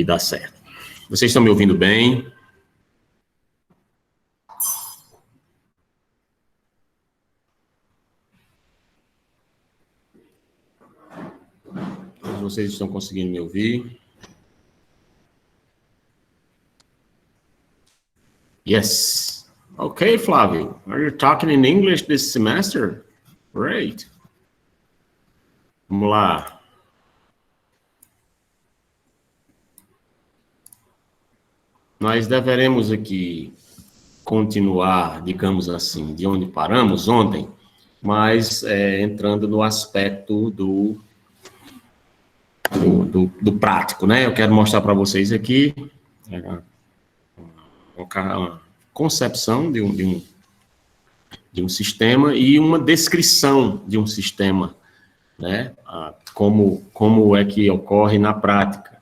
dar certo. Vocês estão me ouvindo bem? Vocês estão conseguindo me ouvir? Yes. Okay, Flávio. Are you talking in English this semester? Great. Vamos lá. Nós deveremos aqui continuar, digamos assim, de onde paramos ontem, mas entrando no aspecto do prático, né? Eu quero mostrar para vocês aqui uma concepção de um sistema e uma descrição de um sistema, né? Como é que ocorre na prática,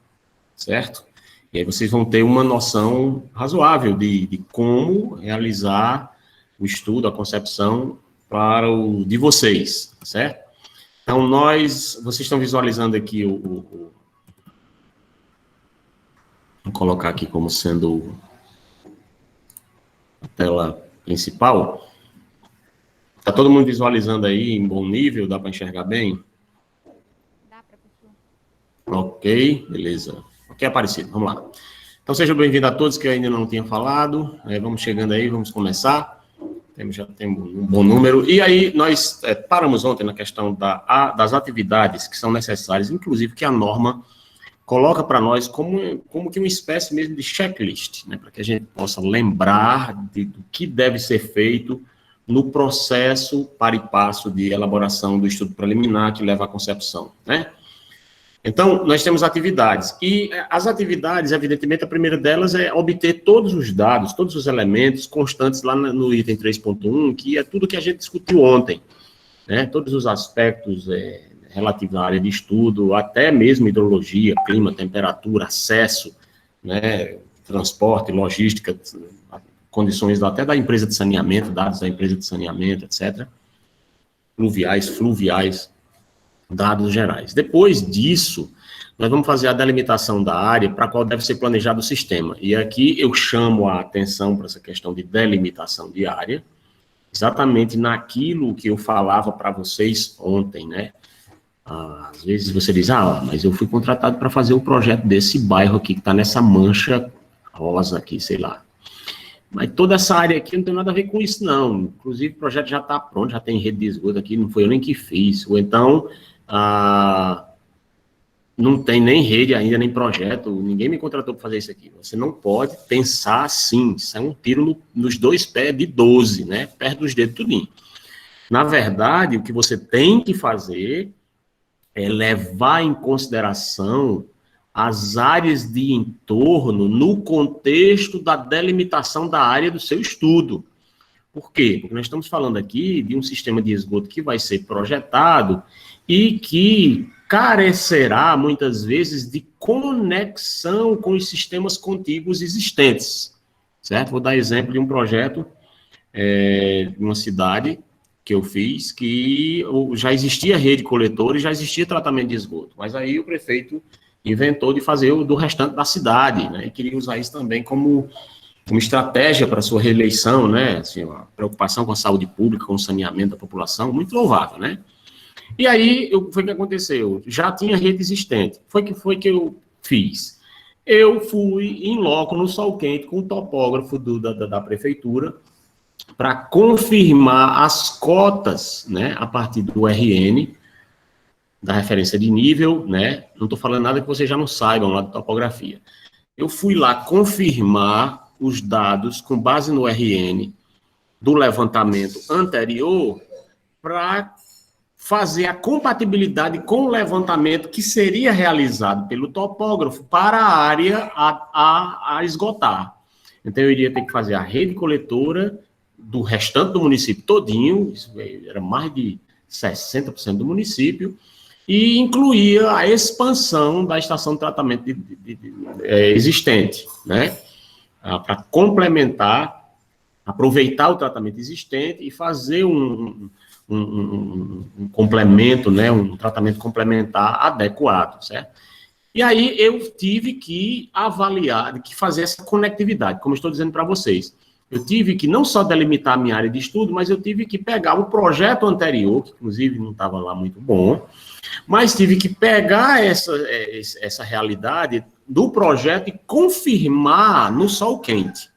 certo? E aí vocês vão ter uma noção razoável de como realizar o estudo, a concepção de vocês, certo? Então, vocês estão visualizando aqui vou colocar aqui como sendo a tela principal. Está todo mundo visualizando aí em bom nível? Dá para enxergar bem? Dá, professor. Ok, beleza. Ok, Aparecido, vamos lá. Então, sejam bem-vindos a todos que eu ainda não tinha falado. Vamos chegando aí, vamos começar. Já temos um bom número. E aí, nós paramos ontem na questão das atividades que são necessárias, inclusive que a norma coloca para nós como que uma espécie mesmo de checklist, né, para que a gente possa lembrar do que deve ser feito no processo par e passo de elaboração do estudo preliminar que leva à concepção, né? Então, nós temos atividades, e as atividades, evidentemente, a primeira delas é obter todos os dados, todos os elementos constantes lá no item 3.1, que é tudo que a gente discutiu ontem, né? Todos os aspectos relativos à área de estudo, até mesmo hidrologia, clima, temperatura, acesso, né? Transporte, logística, condições até da empresa de saneamento, dados da empresa de saneamento, etc. Fluviais, dados gerais. Depois disso, nós vamos fazer a delimitação da área para a qual deve ser planejado o sistema. E aqui eu chamo a atenção para essa questão de delimitação de área, exatamente naquilo que eu falava para vocês ontem, né? Às vezes você diz, mas eu fui contratado para fazer o projeto desse bairro aqui, que está nessa mancha rosa aqui, sei lá. Mas toda essa área aqui não tem nada a ver com isso, não. Inclusive, o projeto já está pronto, já tem rede de esgoto aqui, não foi eu nem que fiz. Ou então, não tem nem rede ainda, nem projeto, ninguém me contratou para fazer isso aqui. Você não pode pensar assim, isso é um tiro nos dois pés de 12, né? Perto dos dedos, tudinho. Na verdade, o que você tem que fazer é levar em consideração as áreas de entorno no contexto da delimitação da área do seu estudo. Por quê? Porque nós estamos falando aqui de um sistema de esgoto que vai ser projetado e que carecerá, muitas vezes, de conexão com os sistemas contíguos existentes, certo? Vou dar exemplo de um projeto de uma cidade que eu fiz, que já existia rede coletora e já existia tratamento de esgoto, mas aí o prefeito inventou de fazer do restante da cidade, né, e queria usar isso também como uma estratégia para sua reeleição, né, assim, uma preocupação com a saúde pública, com o saneamento da população, muito louvável, né. E aí, foi o que aconteceu? Já tinha rede existente. Foi que eu fiz? Eu fui em loco, no sol quente, com o topógrafo da prefeitura, para confirmar as cotas, né, a partir do RN, da referência de nível, né, não estou falando nada que vocês já não saibam lá de topografia. Eu fui lá confirmar os dados com base no RN do levantamento anterior para fazer a compatibilidade com o levantamento que seria realizado pelo topógrafo para a área a esgotar. Então, eu iria ter que fazer a rede coletora do restante do município todinho, isso era mais de 60% do município, e incluía a expansão da estação de tratamento existente, né? Para complementar, aproveitar o tratamento existente e fazer um complemento, né? Um tratamento complementar adequado, certo? E aí eu tive que avaliar, que fazer essa conectividade, como eu estou dizendo para vocês. Eu tive que não só delimitar a minha área de estudo, mas eu tive que pegar o projeto anterior, que inclusive não estava lá muito bom, mas tive que pegar essa realidade do projeto e confirmar no sol quente.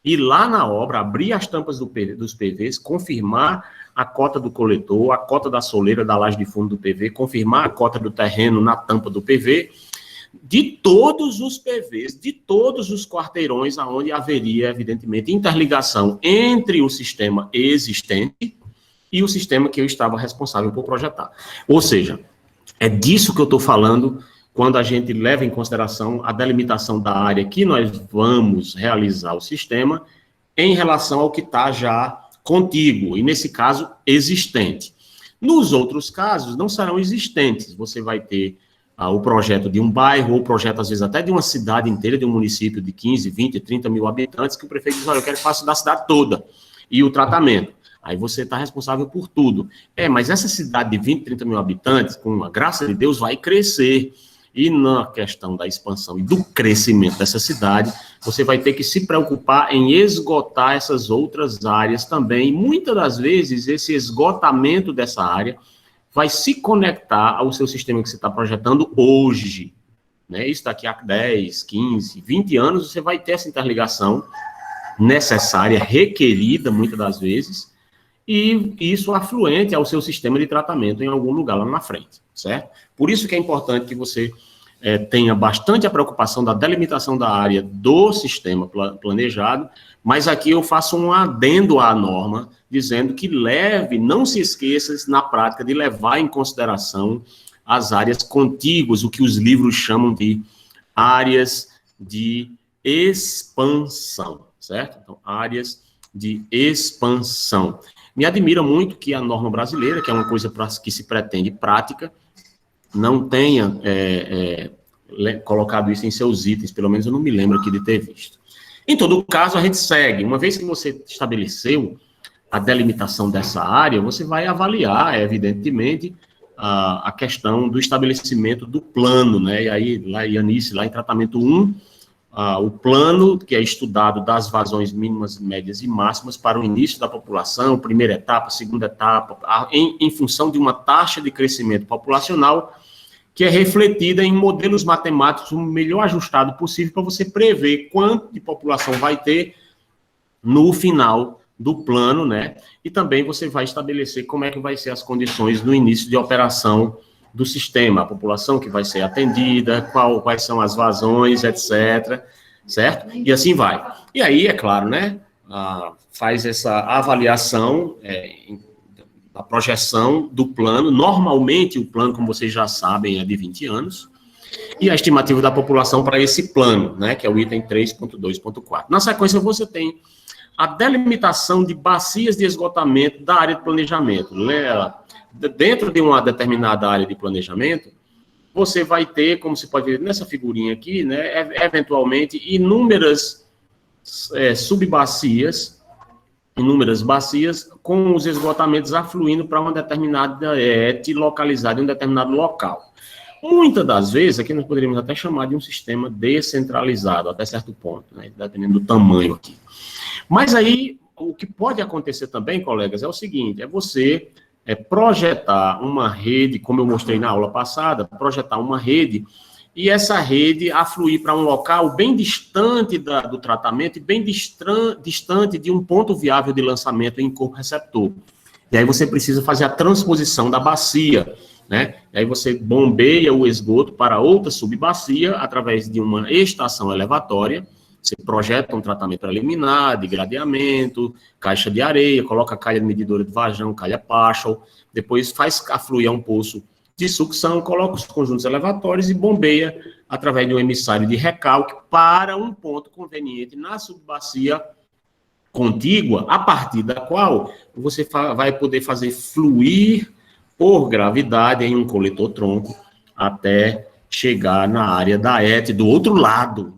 Ir lá na obra, abrir as tampas dos PVs, confirmar a cota do coletor, a cota da soleira da laje de fundo do PV, confirmar a cota do terreno na tampa do PV, de todos os PVs, de todos os quarteirões onde haveria, evidentemente, interligação entre o sistema existente e o sistema que eu estava responsável por projetar. Ou seja, é disso que eu estou falando quando a gente leva em consideração a delimitação da área que nós vamos realizar o sistema em relação ao que está já contíguo, e nesse caso, existente. Nos outros casos, não serão existentes. Você vai ter o projeto de um bairro, ou o projeto, às vezes, até de uma cidade inteira, de um município de 15, 20, 30 mil habitantes, que o prefeito diz, olha, eu quero que faça da cidade toda, e o tratamento. Aí você está responsável por tudo. Mas essa cidade de 20, 30 mil habitantes, com a graça de Deus, vai crescer. E na questão da expansão e do crescimento dessa cidade, você vai ter que se preocupar em esgotar essas outras áreas também. E muitas das vezes, esse esgotamento dessa área vai se conectar ao seu sistema que você está projetando hoje. Né? Isso daqui a 10, 15, 20 anos, você vai ter essa interligação necessária, requerida, muitas das vezes, e isso afluente ao seu sistema de tratamento em algum lugar lá na frente, certo? Por isso que é importante que você tenha bastante a preocupação da delimitação da área do sistema planejado, mas aqui eu faço um adendo à norma, dizendo que não se esqueça na prática de levar em consideração as áreas contíguas, o que os livros chamam de áreas de expansão, certo? Então, áreas de expansão. Me admira muito que a norma brasileira, que é uma coisa que se pretende prática, não tenha colocado isso em seus itens, pelo menos eu não me lembro aqui de ter visto. Em todo caso, a gente segue. Uma vez que você estabeleceu a delimitação dessa área, você vai avaliar, evidentemente, a questão do estabelecimento do plano, né? E aí, lá em tratamento 1, o plano que é estudado das vazões mínimas, médias e máximas para o início da população, primeira etapa, segunda etapa, em função de uma taxa de crescimento populacional que é refletida em modelos matemáticos o melhor ajustado possível para você prever quanto de população vai ter no final do plano, né? E também você vai estabelecer como é que vai ser as condições no início de operação do sistema, a população que vai ser atendida, quais são as vazões, etc., certo? E assim vai. E aí, é claro, né, faz essa avaliação, a projeção do plano. Normalmente, o plano, como vocês já sabem, é de 20 anos, e a estimativa da população para esse plano, né, que é o item 3.2.4. Na sequência, você tem a delimitação de bacias de esgotamento da área de planejamento. Dentro de uma determinada área de planejamento, você vai ter, como você pode ver nessa figurinha aqui, né, eventualmente, inúmeras subbacias, inúmeras bacias com os esgotamentos afluindo para uma determinada localizada em um determinado local. Muitas das vezes, aqui nós poderíamos até chamar de um sistema descentralizado, até certo ponto, né, dependendo do tamanho aqui. Mas aí, o que pode acontecer também, colegas, é o seguinte, você projetar uma rede, como eu mostrei na aula passada, projetar uma rede, e essa rede afluir para um local bem distante do tratamento e bem distante de um ponto viável de lançamento em corpo receptor. E aí você precisa fazer a transposição da bacia, né? E aí você bombeia o esgoto para outra subbacia através de uma estação elevatória. Você projeta um tratamento preliminar, de gradeamento, caixa de areia, coloca a calha medidora de vajão, calha partial, depois faz afluir a um poço de sucção, coloca os conjuntos elevatórios e bombeia através de um emissário de recalque para um ponto conveniente na subbacia contígua, a partir da qual você vai poder fazer fluir por gravidade em um coletor-tronco até chegar na área da ET, do outro lado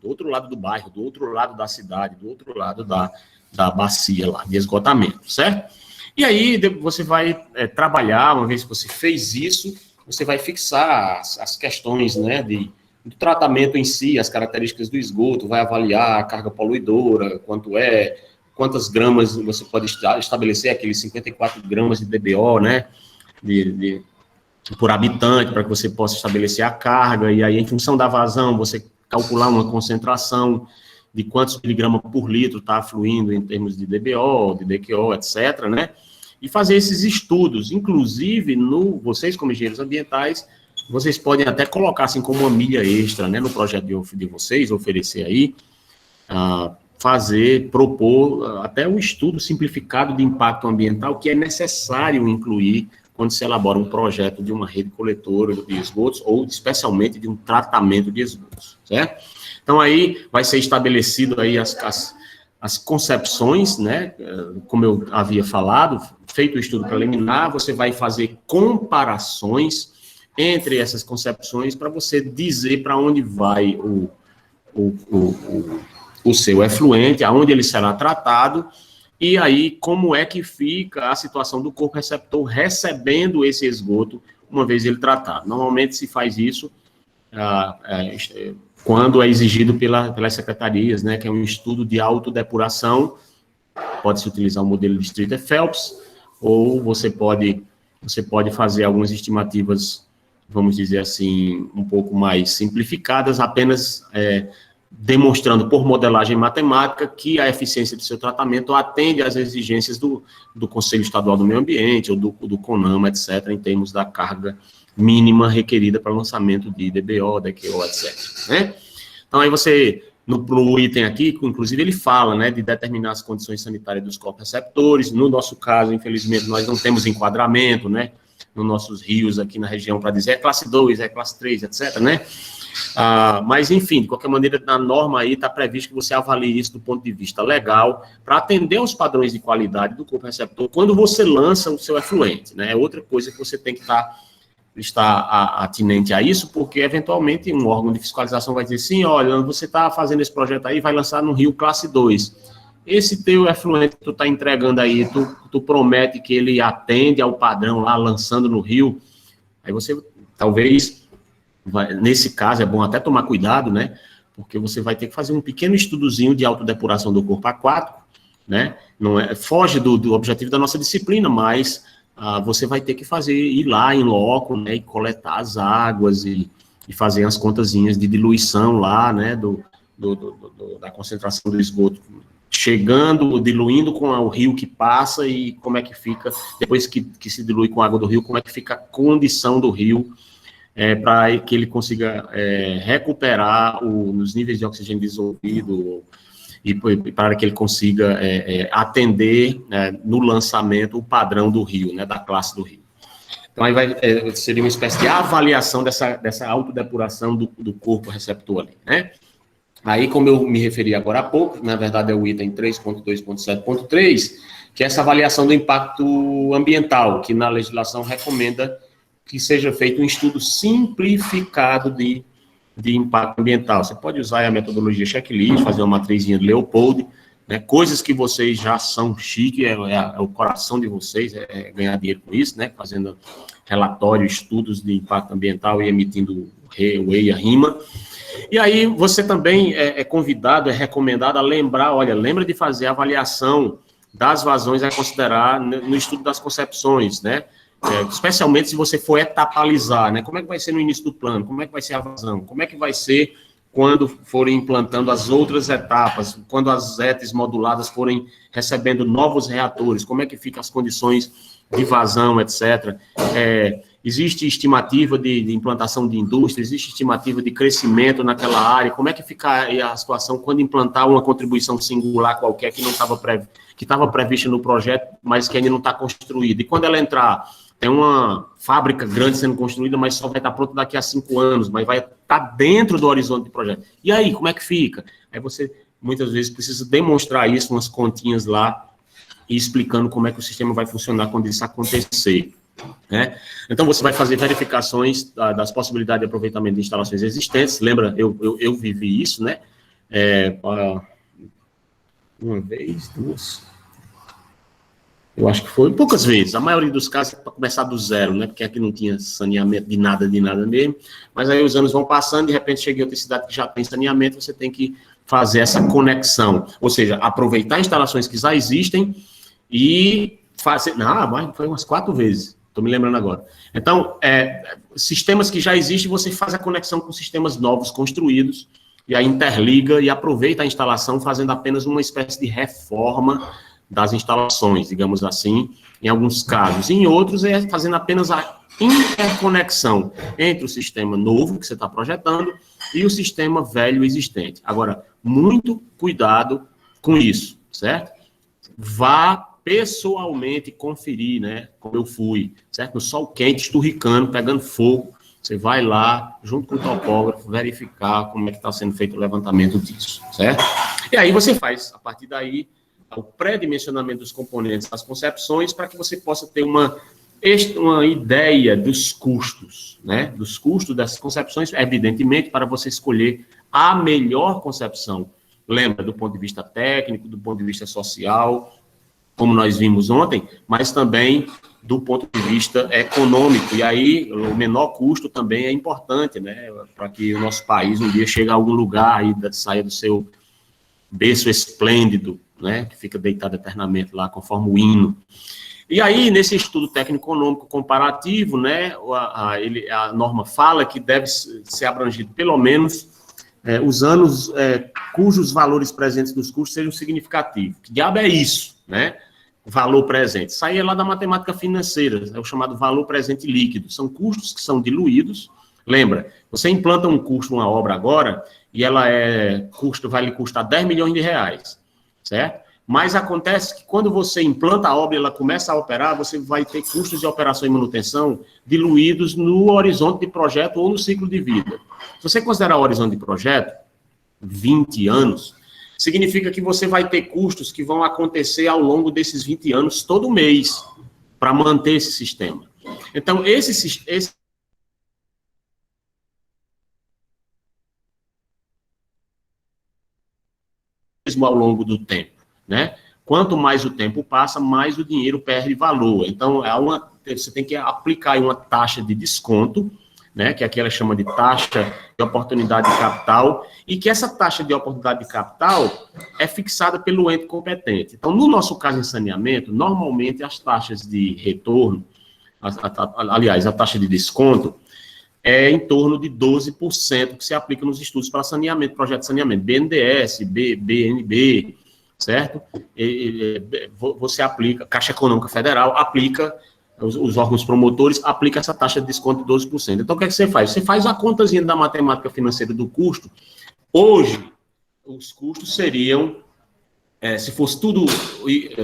do bairro, do outro lado da cidade, do outro lado da bacia lá, de esgotamento, certo? E aí você vai trabalhar, uma vez que você fez isso, você vai fixar as questões, né, do tratamento em si, as características do esgoto, vai avaliar a carga poluidora, quantas gramas você pode estabelecer, aqueles 54 gramas de DBO, né, por habitante, para que você possa estabelecer a carga, e aí, em função da vazão, você calcular uma concentração de quantos miligramas por litro está fluindo em termos de DBO, de DQO, etc., né, e fazer esses estudos, inclusive, vocês como engenheiros ambientais, vocês podem até colocar assim como uma milha extra, né, no projeto de vocês, oferecer aí, propor até um estudo simplificado de impacto ambiental que é necessário incluir quando se elabora um projeto de uma rede coletora de esgotos ou especialmente de um tratamento de esgotos, certo? Então aí vai ser estabelecido aí as concepções, né, como eu havia falado, feito o estudo preliminar, você vai fazer comparações entre essas concepções para você dizer para onde vai o seu efluente, aonde ele será tratado, e aí como é que fica a situação do corpo receptor recebendo esse esgoto uma vez ele tratado. Normalmente se faz isso quando é exigido pelas secretarias, né, que é um estudo de autodepuração, pode-se utilizar o modelo de Streeter-Phelps, ou você pode fazer algumas estimativas, vamos dizer assim, um pouco mais simplificadas, apenas demonstrando por modelagem matemática que a eficiência do seu tratamento atende às exigências do Conselho Estadual do Meio Ambiente, ou do CONAMA, etc., em termos da carga mínima requerida para lançamento de DBO, DQO, etc., né? Então, aí você, no item aqui, inclusive, ele fala, né, de determinar as condições sanitárias dos corpos receptores. No nosso caso, infelizmente, nós não temos enquadramento, né, nos nossos rios aqui na região para dizer é classe 2, é classe 3, etc., né? Mas, enfim, de qualquer maneira, na norma aí está previsto que você avalie isso do ponto de vista legal, para atender aos padrões de qualidade do corpo receptor quando você lança o seu efluente, né? É outra coisa que você tem que estar atinente a isso, porque, eventualmente, um órgão de fiscalização vai dizer assim, olha, você está fazendo esse projeto aí, vai lançar no rio classe 2. Esse teu efluente que tu está entregando aí, tu promete que ele atende ao padrão lá, lançando no rio, aí você, talvez, nesse caso, é bom até tomar cuidado, né, porque você vai ter que fazer um pequeno estudozinho de autodepuração do corpo aquático, né, foge do objetivo da nossa disciplina, mas você vai ter que ir lá em loco, né, e coletar as águas e fazer as contazinhas de diluição lá, né, da concentração do esgoto, diluindo com o rio que passa e como é que fica, depois que se dilui com a água do rio, como é que fica a condição do rio para que ele consiga recuperar os níveis de oxigênio dissolvido e para que ele consiga atender no lançamento o padrão do rio, né, da classe do rio. Então, aí seria uma espécie de avaliação dessa autodepuração do corpo receptor ali, né? Aí, como eu me referi agora há pouco, na verdade é o item 3.2.7.3, que é essa avaliação do impacto ambiental, que na legislação recomenda que seja feito um estudo simplificado de impacto ambiental. Você pode usar a metodologia checklist, fazer uma matrizinha de Leopold, né, coisas que vocês já são chique, é o coração de vocês, ganhar dinheiro com isso, né, fazendo relatório, estudos de impacto ambiental e emitindo o EIA RIMA. E aí você também é convidado, é recomendado a lembra de fazer a avaliação das vazões a considerar no estudo das concepções, né? Especialmente se você for etapalizar, né? Como é que vai ser no início do plano? Como é que vai ser a vazão? Como é que vai ser quando forem implantando as outras etapas? Quando as ETs moduladas forem recebendo novos reatores? Como é que ficam as condições de vazão, etc.? Existe estimativa de implantação de indústria? Existe estimativa de crescimento naquela área? Como é que fica a situação quando implantar uma contribuição singular qualquer que não estava que estava prevista no projeto, mas que ainda não está construída? E quando ela entrar, tem uma fábrica grande sendo construída, mas só vai estar pronta daqui a 5 anos, mas vai estar dentro do horizonte do projeto. E aí, como é que fica? Aí você, muitas vezes, precisa demonstrar isso, umas continhas lá, e explicando como é que o sistema vai funcionar quando isso acontecer, né? Então, você vai fazer verificações das possibilidades de aproveitamento de instalações existentes. Lembra, eu vivi isso, né? Uma vez, duas... Eu acho que foi poucas vezes. A maioria dos casos é para começar do zero, né? Porque aqui não tinha saneamento de nada mesmo. Mas aí os anos vão passando, de repente cheguei a outra cidade que já tem saneamento, você tem que fazer essa conexão. Ou seja, aproveitar instalações que já existem e fazer. Não, mas foi umas 4 vezes. Estou me lembrando agora. Então, sistemas que já existem, você faz a conexão com sistemas novos construídos, e aí interliga e aproveita a instalação, fazendo apenas uma espécie de reforma das instalações, digamos assim, em alguns casos. Em outros, é fazendo apenas a interconexão entre o sistema novo que você está projetando e o sistema velho existente. Agora, muito cuidado com isso, certo? Vá pessoalmente conferir, né, como eu fui, certo? No sol quente, esturricando, pegando fogo, você vai lá, junto com o topógrafo, verificar como é que está sendo feito o levantamento disso, certo? E aí você faz, a partir daí, o pré-dimensionamento dos componentes, das concepções, para que você possa ter uma ideia dos custos, né? Dos custos dessas concepções, evidentemente, para você escolher a melhor concepção. Lembra, do ponto de vista técnico, do ponto de vista social, como nós vimos ontem, mas também do ponto de vista econômico. E aí, o menor custo também é importante, né? Para que o nosso país um dia chegue a algum lugar, aí, saia do seu berço esplêndido, né, que fica deitado eternamente lá, conforme o hino. E aí, nesse estudo técnico-econômico comparativo, né, a norma fala que deve ser abrangido pelo menos os anos cujos valores presentes nos custos sejam significativos. Que diabo é isso, né? Valor presente. Isso aí é lá da matemática financeira, é o chamado valor presente líquido. São custos que são diluídos. Lembra, você implanta um custo, uma obra agora, e ela vai lhe custar 10 milhões de reais, certo? Mas acontece que quando você implanta a obra e ela começa a operar, você vai ter custos de operação e manutenção diluídos no horizonte de projeto ou no ciclo de vida. Se você considerar o horizonte de projeto, 20 anos, significa que você vai ter custos que vão acontecer ao longo desses 20 anos, todo mês, para manter esse sistema. Então, esse ao longo do tempo, né? Quanto mais o tempo passa, mais o dinheiro perde valor. Então, você tem que aplicar uma taxa de desconto, né? Que aqui ela chama de taxa de oportunidade de capital, e que essa taxa de oportunidade de capital é fixada pelo ente competente. Então, no nosso caso em saneamento, normalmente as taxas de retorno, aliás, a taxa de desconto, é em torno de 12% que se aplica nos estudos para saneamento, projeto de saneamento, BNDES, BNB, certo? Você aplica, Caixa Econômica Federal aplica, os órgãos promotores aplicam essa taxa de desconto de 12%. Então, o que é que você faz? Você faz a contazinha da matemática financeira do custo. Hoje, os custos seriam, se fosse tudo,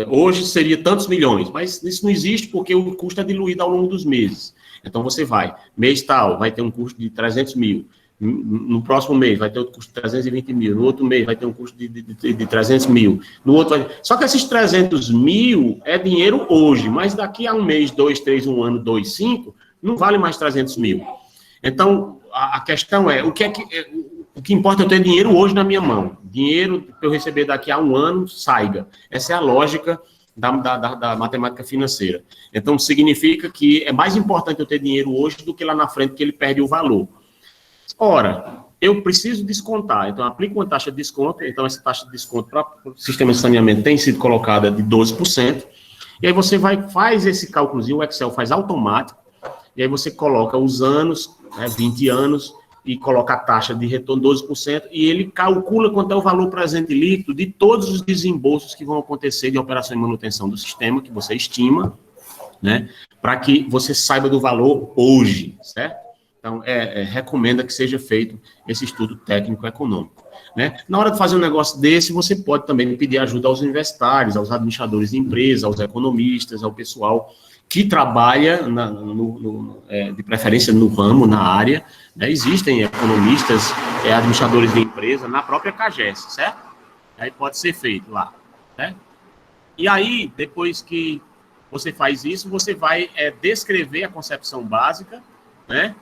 hoje seria tantos milhões, mas isso não existe porque o custo é diluído ao longo dos meses. Então, você mês tal, vai ter um custo de 300 mil, no próximo mês vai ter outro custo de 320 mil, no outro mês vai ter um custo de 300 mil, no outro só que esses 300 mil é dinheiro hoje, mas daqui a um mês, 2, 3, 1 ano, 2, 5, não vale mais 300 mil. Então, a questão é, o que importa é eu ter dinheiro hoje na minha mão, dinheiro que eu receber daqui a um ano, saiba. Essa é a lógica da matemática financeira. Então, significa que é mais importante eu ter dinheiro hoje do que lá na frente, que ele perde o valor. Ora, eu preciso descontar, então eu aplico uma taxa de desconto, então essa taxa de desconto para o sistema de saneamento tem sido colocada de 12%, e aí você faz esse cálculozinho, o Excel faz automático, e aí você coloca os anos, 20 anos, e coloca a taxa de retorno 12%, e ele calcula quanto é o valor presente líquido de todos os desembolsos que vão acontecer de operação e manutenção do sistema, que você estima, né, para que você saiba do valor hoje, certo? Então, recomenda que seja feito esse estudo técnico-econômico, né? Na hora de fazer um negócio desse, você pode também pedir ajuda aos universitários, aos administradores de empresa, aos economistas, ao pessoal que trabalha, de preferência no ramo, na área, né? Existem economistas, administradores de empresa, na própria CAGES, certo? Aí pode ser feito lá, né? E aí, depois que você faz isso, você vai descrever a concepção básica, né?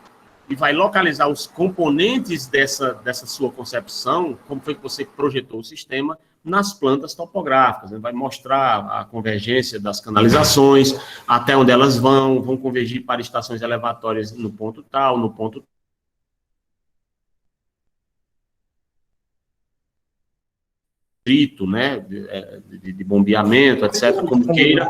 e vai localizar os componentes dessa sua concepção, como foi que você projetou o sistema, nas plantas topográficas. Vai mostrar a convergência das canalizações, até onde elas vão convergir para estações elevatórias no ponto tal, no ponto trito, né, de bombeamento, etc., como queira,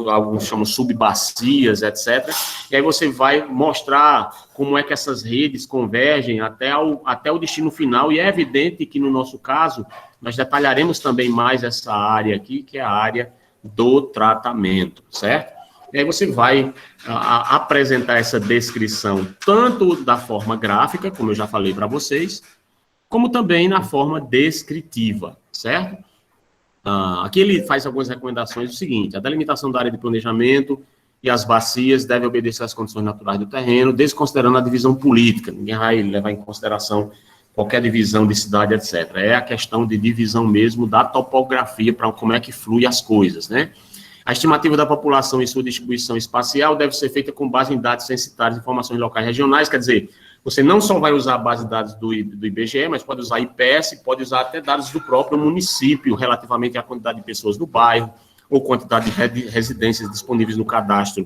alguns chamam subbacias, etc., e aí você vai mostrar como é que essas redes convergem até o destino final, e é evidente que, no nosso caso, nós detalharemos também mais essa área aqui, que é a área do tratamento, certo? E aí você vai apresentar essa descrição, tanto da forma gráfica, como eu já falei para vocês, como também na forma descritiva, certo? Aqui ele faz algumas recomendações, o seguinte: a delimitação da área de planejamento e as bacias devem obedecer às condições naturais do terreno, desconsiderando a divisão política. Ninguém vai levar em consideração qualquer divisão de cidade, etc. É a questão de divisão mesmo da topografia, para como é que flui as coisas, né? A estimativa da população e sua distribuição espacial deve ser feita com base em dados censitários, informações locais e regionais, quer dizer, você não só vai usar a base de dados do IBGE, mas pode usar IPS, pode usar até dados do próprio município, relativamente à quantidade de pessoas do bairro, ou quantidade de residências disponíveis no cadastro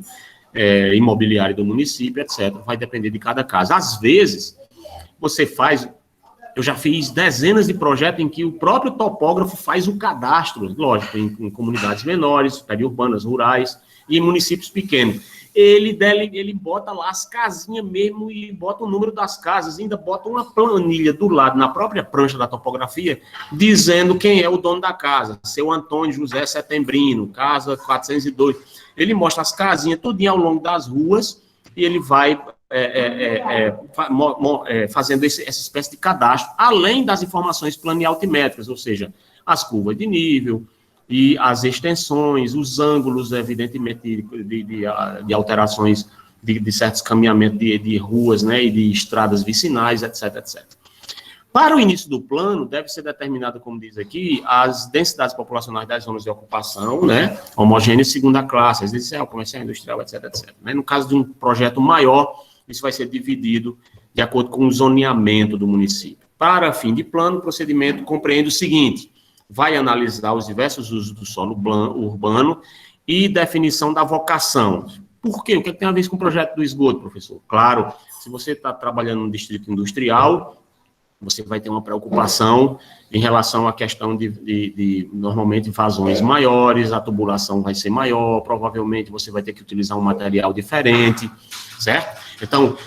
imobiliário do município, etc. Vai depender de cada caso. Às vezes, eu já fiz dezenas de projetos em que o próprio topógrafo faz o cadastro, lógico, em comunidades menores, periurbanas, rurais, e em municípios pequenos. Ele bota lá as casinhas mesmo e bota o número das casas, ainda bota uma planilha do lado, na própria prancha da topografia, dizendo quem é o dono da casa, seu Antônio José Setembrino, casa 402. Ele mostra as casinhas tudinho ao longo das ruas e ele vai fazendo essa espécie de cadastro, além das informações planialtimétricas, ou seja, as curvas de nível, e as extensões, os ângulos, evidentemente, de alterações de certos caminhamentos de ruas, né, e de estradas vicinais, etc, etc. Para o início do plano, deve ser determinado, como diz aqui, as densidades populacionais das zonas de ocupação, né, homogêneas segunda classe, residencial, comercial, industrial, etc, etc. No caso de um projeto maior, isso vai ser dividido de acordo com o zoneamento do município. Para fim de plano, o procedimento compreende o seguinte: vai analisar os diversos usos do solo urbano e definição da vocação. Por quê? O que tem a ver com o projeto do esgoto, professor? Claro, se você está trabalhando no distrito industrial, você vai ter uma preocupação em relação à questão de normalmente, vazões maiores, a tubulação vai ser maior, provavelmente você vai ter que utilizar um material diferente, certo? Então,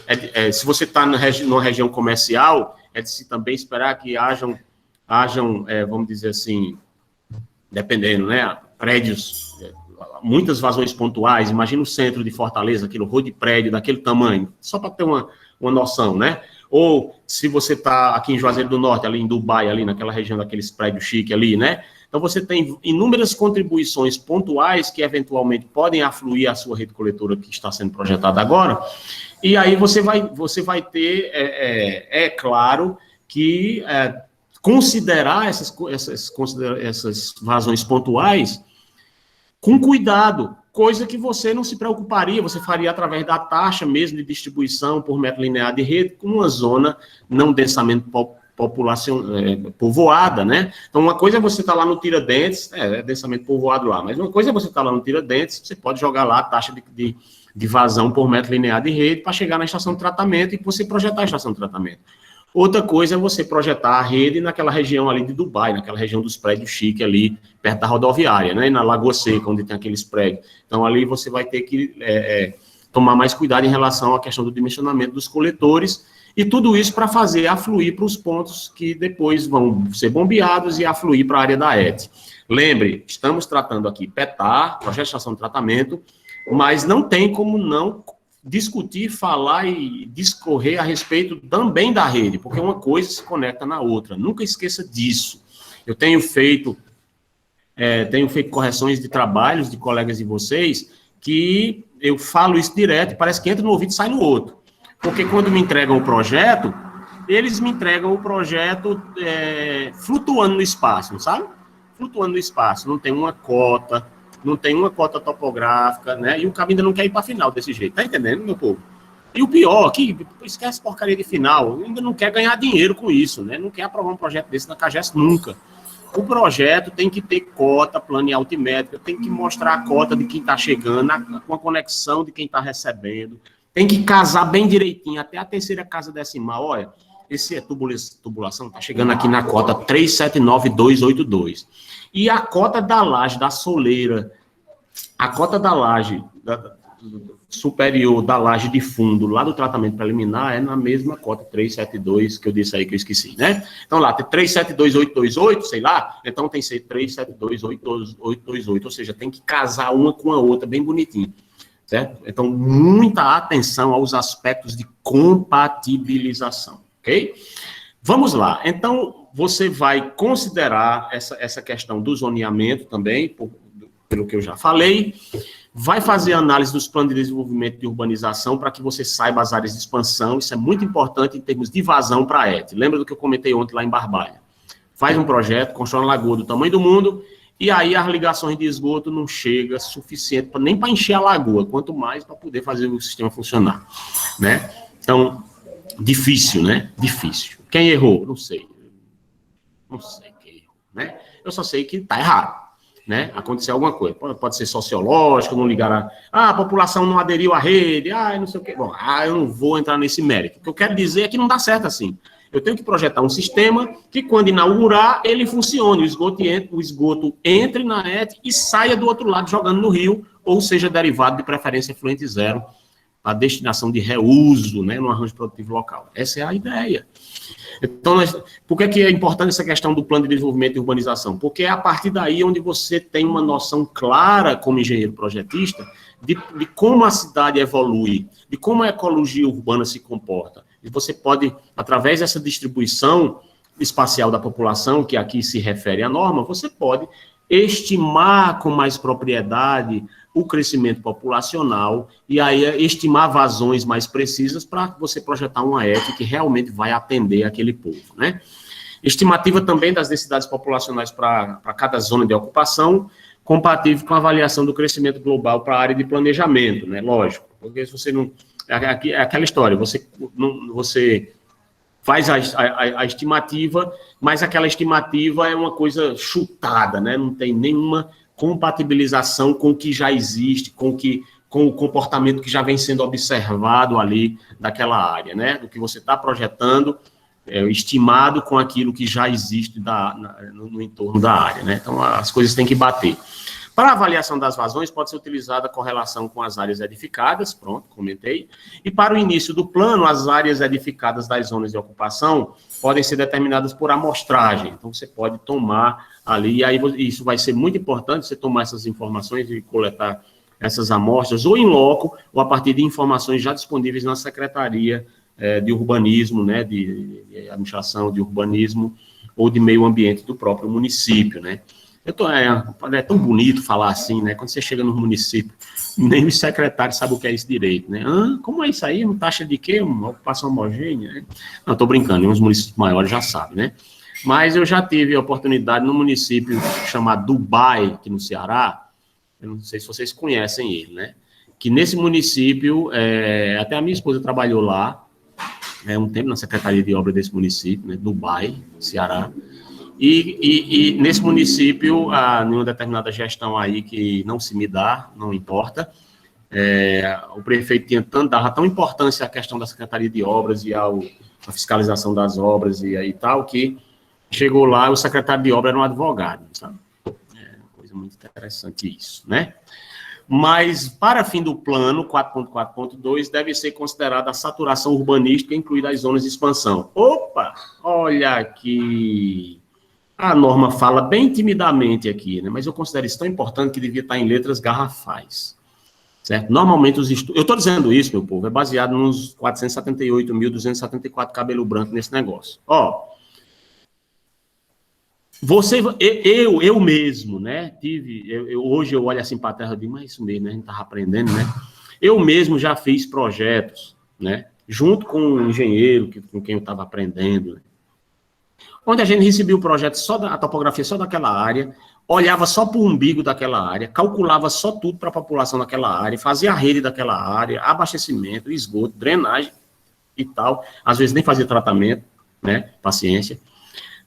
se você está numa região comercial, é de se também esperar que hajam, vamos dizer assim, dependendo, né, prédios, muitas vazões pontuais. Imagina o centro de Fortaleza, aquele horror de prédio daquele tamanho, só para ter uma noção, né? Ou se você está aqui em Juazeiro do Norte, ali em Dubai, ali naquela região daqueles prédios chiques ali, né? Então você tem inúmeras contribuições pontuais que eventualmente podem afluir à sua rede coletora que está sendo projetada agora, e aí você vai ter, claro, que considerar essas vazões pontuais com cuidado, coisa que você não se preocuparia, você faria através da taxa mesmo de distribuição por metro linear de rede, com uma zona não densamente povoada, né? Então, uma coisa é você estar lá no Tiradentes, densamente povoado lá, mas uma coisa é você estar lá no Tiradentes, você pode jogar lá a taxa de vazão por metro linear de rede para chegar na estação de tratamento e você projetar a estação de tratamento. Outra coisa é você projetar a rede naquela região ali de Dubai, naquela região dos prédios chiques ali, perto da rodoviária, né? Na Lagoa Seca, onde tem aqueles prédios. Então, ali você vai ter que tomar mais cuidado em relação à questão do dimensionamento dos coletores, e tudo isso para fazer afluir para os pontos que depois vão ser bombeados e afluir para a área da ET. Lembre, estamos tratando aqui PETAR, Projeto de Estação de Tratamento, mas não tem como não discutir, falar e discorrer a respeito também da rede, porque uma coisa se conecta na outra. Nunca esqueça disso. Eu tenho feito correções de trabalhos de colegas de vocês que eu falo isso direto e parece que entra no ouvido e sai no outro. Porque quando me entregam o projeto, eles me entregam o projeto flutuando no espaço, não sabe? Flutuando no espaço, não tem uma cota topográfica, né? E o cabo ainda não quer ir para a final desse jeito. Tá entendendo, meu povo? E o pior, que esquece porcaria de final, ainda não quer ganhar dinheiro com isso, né? Não quer aprovar um projeto desse na CAGES nunca. O projeto tem que ter cota, plano e altimétrica, tem que mostrar a cota de quem está chegando, com a conexão de quem está recebendo, tem que casar bem direitinho, até a terceira casa decimal. Olha, esse é tubulação, está chegando aqui na cota 379.282. E a cota da laje, da soleira, a cota da laje superior da laje de fundo, lá do tratamento preliminar, é na mesma cota 372, que eu disse aí que eu esqueci, né? Então lá, tem 372.828, sei lá, então tem que ser 372.828, ou seja, tem que casar uma com a outra, bem bonitinho, certo? Então, muita atenção aos aspectos de compatibilização, ok? Vamos lá, então, você vai considerar essa questão do zoneamento também, pelo que eu já falei, vai fazer análise dos planos de desenvolvimento de urbanização para que você saiba as áreas de expansão, isso é muito importante em termos de vazão para a ET. Lembra do que eu comentei ontem lá em Barbalha? Faz um projeto, constrói uma lagoa do tamanho do mundo, e aí as ligações de esgoto não chegam suficiente nem para encher a lagoa, quanto mais para poder fazer o sistema funcionar, né? Então, difícil, né? Difícil. Quem errou? Não sei. Não sei quem errou, né? Eu só sei que está errado. Né? Aconteceu alguma coisa, pode ser sociológico, não ligar a população não aderiu à rede, não sei o quê. Bom, eu não vou entrar nesse mérito. O que eu quero dizer é que não dá certo assim. Eu tenho que projetar um sistema que, quando inaugurar, ele funcione, o esgoto entre na ET e saia do outro lado jogando no rio, ou seja, derivado de preferência efluente zero, a destinação de reuso, né, no arranjo produtivo local. Essa é a ideia. Então, por que é importante essa questão do plano de desenvolvimento e urbanização? Porque é a partir daí onde você tem uma noção clara, como engenheiro projetista, de como a cidade evolui, de como a ecologia urbana se comporta. E você pode, através dessa distribuição espacial da população, que aqui se refere à norma, você pode estimar com mais propriedade o crescimento populacional e aí estimar vazões mais precisas para você projetar uma ET que realmente vai atender aquele povo, né? Estimativa também das densidades populacionais para cada zona de ocupação, compatível com a avaliação do crescimento global para a área de planejamento, né? Lógico, porque se você não... É aquela história, você faz a estimativa, mas aquela estimativa é uma coisa chutada, né? Não tem nenhuma compatibilização com o que já existe, com o comportamento que já vem sendo observado ali daquela área, né? Do que você está projetando, estimado com aquilo que já existe no entorno da área, né? Então, as coisas têm que bater. Para a avaliação das vazões, pode ser utilizada a correlação com as áreas edificadas, pronto, comentei. E para o início do plano, as áreas edificadas das zonas de ocupação podem ser determinadas por amostragem. Então, você pode tomar ali, e aí isso vai ser muito importante, você tomar essas informações e coletar essas amostras, ou em loco, ou a partir de informações já disponíveis na Secretaria de Urbanismo, né, de Administração de Urbanismo, ou de Meio Ambiente do próprio município, né. É tão bonito falar assim, né? Quando você chega no município, nem os secretários sabem o que é isso direito, né? Como é isso aí? Uma taxa de quê? Uma ocupação homogênea? Né? Não, estou brincando, uns municípios maiores já sabem, né? Mas eu já tive a oportunidade no município chamado Dubai, aqui no Ceará, eu não sei se vocês conhecem ele, né? Que nesse município, até a minha esposa trabalhou lá, um tempo na Secretaria de Obras desse município, né? Dubai, Ceará. E nesse município, em uma determinada gestão aí que não se me dá, não importa, o prefeito dava tão importância à questão da Secretaria de Obras e à fiscalização das obras e aí tal, que chegou lá, o secretário de obras era um advogado, sabe? Coisa muito interessante isso, né? Mas, para fim do plano, 4.4.2, deve ser considerada a saturação urbanística, incluída as zonas de expansão. Opa! Olha aqui... A norma fala bem timidamente aqui, né? Mas eu considero isso tão importante que devia estar em letras garrafais, certo? Normalmente os estudos... Eu estou dizendo isso, meu povo, é baseado nos 478.274 cabelo branco nesse negócio. Eu mesmo, né? Hoje eu olho assim para a terra e digo, mas isso mesmo, né? A gente estava aprendendo, né? Eu mesmo já fiz projetos, né? Junto com um engenheiro com quem eu estava aprendendo, né? Onde a gente recebia o projeto a topografia só daquela área, olhava só para o umbigo daquela área, calculava só tudo para a população daquela área, fazia a rede daquela área, abastecimento, esgoto, drenagem e tal. Às vezes nem fazia tratamento, né? Paciência.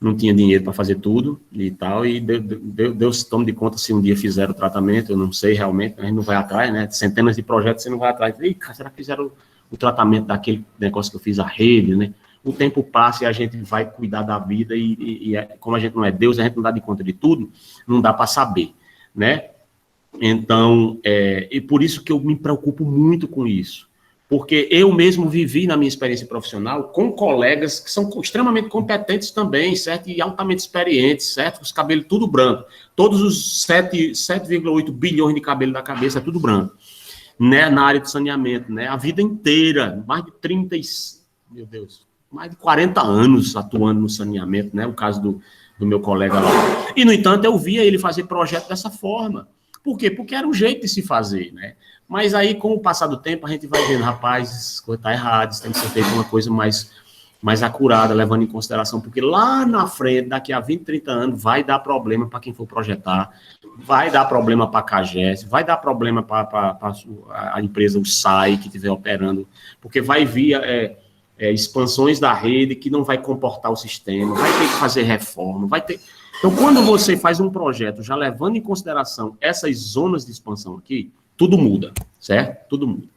Não tinha dinheiro para fazer tudo e tal, e Deus tome de conta se um dia fizeram o tratamento, eu não sei realmente, a gente não vai atrás, né? Centenas de projetos você não vai atrás. Ih, cara, será que fizeram o tratamento daquele negócio que eu fiz, a rede, né? O tempo passa e a gente vai cuidar da vida como a gente não é Deus, a gente não dá de conta de tudo, não dá para saber, né? Então, e por isso que eu me preocupo muito com isso. Porque eu mesmo vivi na minha experiência profissional com colegas que são extremamente competentes também, certo? E altamente experientes, certo? Os cabelos tudo branco. Todos os 7,8 bilhões de cabelo da cabeça, tudo branco. Né? Na área de saneamento, né? A vida inteira, mais de 30, meu Deus, mais de 40 anos atuando no saneamento, né? O caso do meu colega lá. E, no entanto, eu via ele fazer projeto dessa forma. Por quê? Porque era um jeito de se fazer, né? Mas aí, com o passar do tempo, a gente vai vendo, rapaz, isso está errado, isso tem que ser feito uma coisa mais acurada, levando em consideração, porque lá na frente, daqui a 20, 30 anos, vai dar problema para quem for projetar, vai dar problema para a CAGES, vai dar problema para a empresa, o SAI, que estiver operando, porque vai vir expansões da rede que não vai comportar o sistema, vai ter que fazer reforma, vai ter... Então, quando você faz um projeto já levando em consideração essas zonas de expansão aqui, tudo muda, certo? Tudo muda.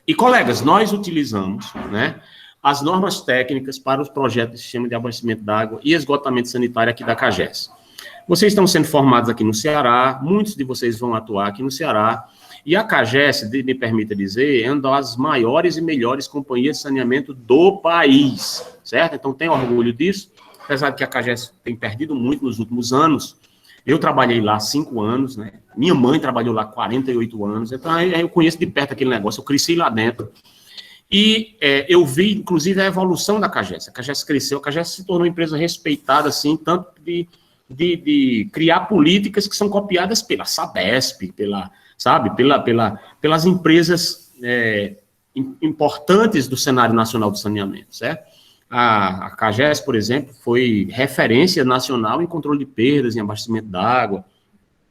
E, colegas, nós utilizamos, né, as normas técnicas para os projetos de sistema de abastecimento d'água e esgotamento sanitário aqui da CAGES. Vocês estão sendo formados aqui no Ceará, muitos de vocês vão atuar aqui no Ceará, e a CAGES, me permita dizer, é uma das maiores e melhores companhias de saneamento do país, certo? Então, tenho orgulho disso, apesar de que a CAGES tem perdido muito nos últimos anos. Eu trabalhei lá 5 anos, né? Minha mãe trabalhou lá 48 anos, então eu conheço de perto aquele negócio, eu cresci lá dentro. E eu vi, inclusive, a evolução da CAGES. A CAGES cresceu, a CAGES se tornou uma empresa respeitada, assim, tanto de criar políticas que são copiadas pela Sabesp, pelas empresas importantes do cenário nacional do saneamento, certo? A CAGES, por exemplo, foi referência nacional em controle de perdas, em abastecimento d'água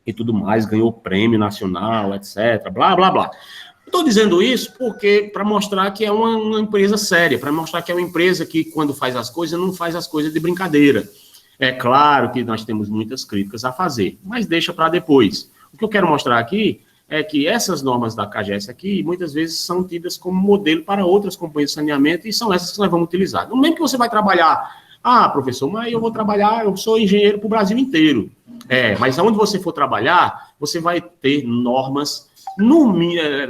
e tudo mais, ganhou prêmio nacional, etc., blá, blá, blá. Estou dizendo isso porque para mostrar que é uma empresa séria, para mostrar que é uma empresa que, quando faz as coisas, não faz as coisas de brincadeira. É claro que nós temos muitas críticas a fazer, mas deixa para depois. O que eu quero mostrar aqui é que essas normas da CAGES aqui, muitas vezes, são tidas como modelo para outras companhias de saneamento e são essas que nós vamos utilizar. No momento que você vai trabalhar, professor, mas eu vou trabalhar, eu sou engenheiro para o Brasil inteiro. Mas aonde você for trabalhar, você vai ter normas, não é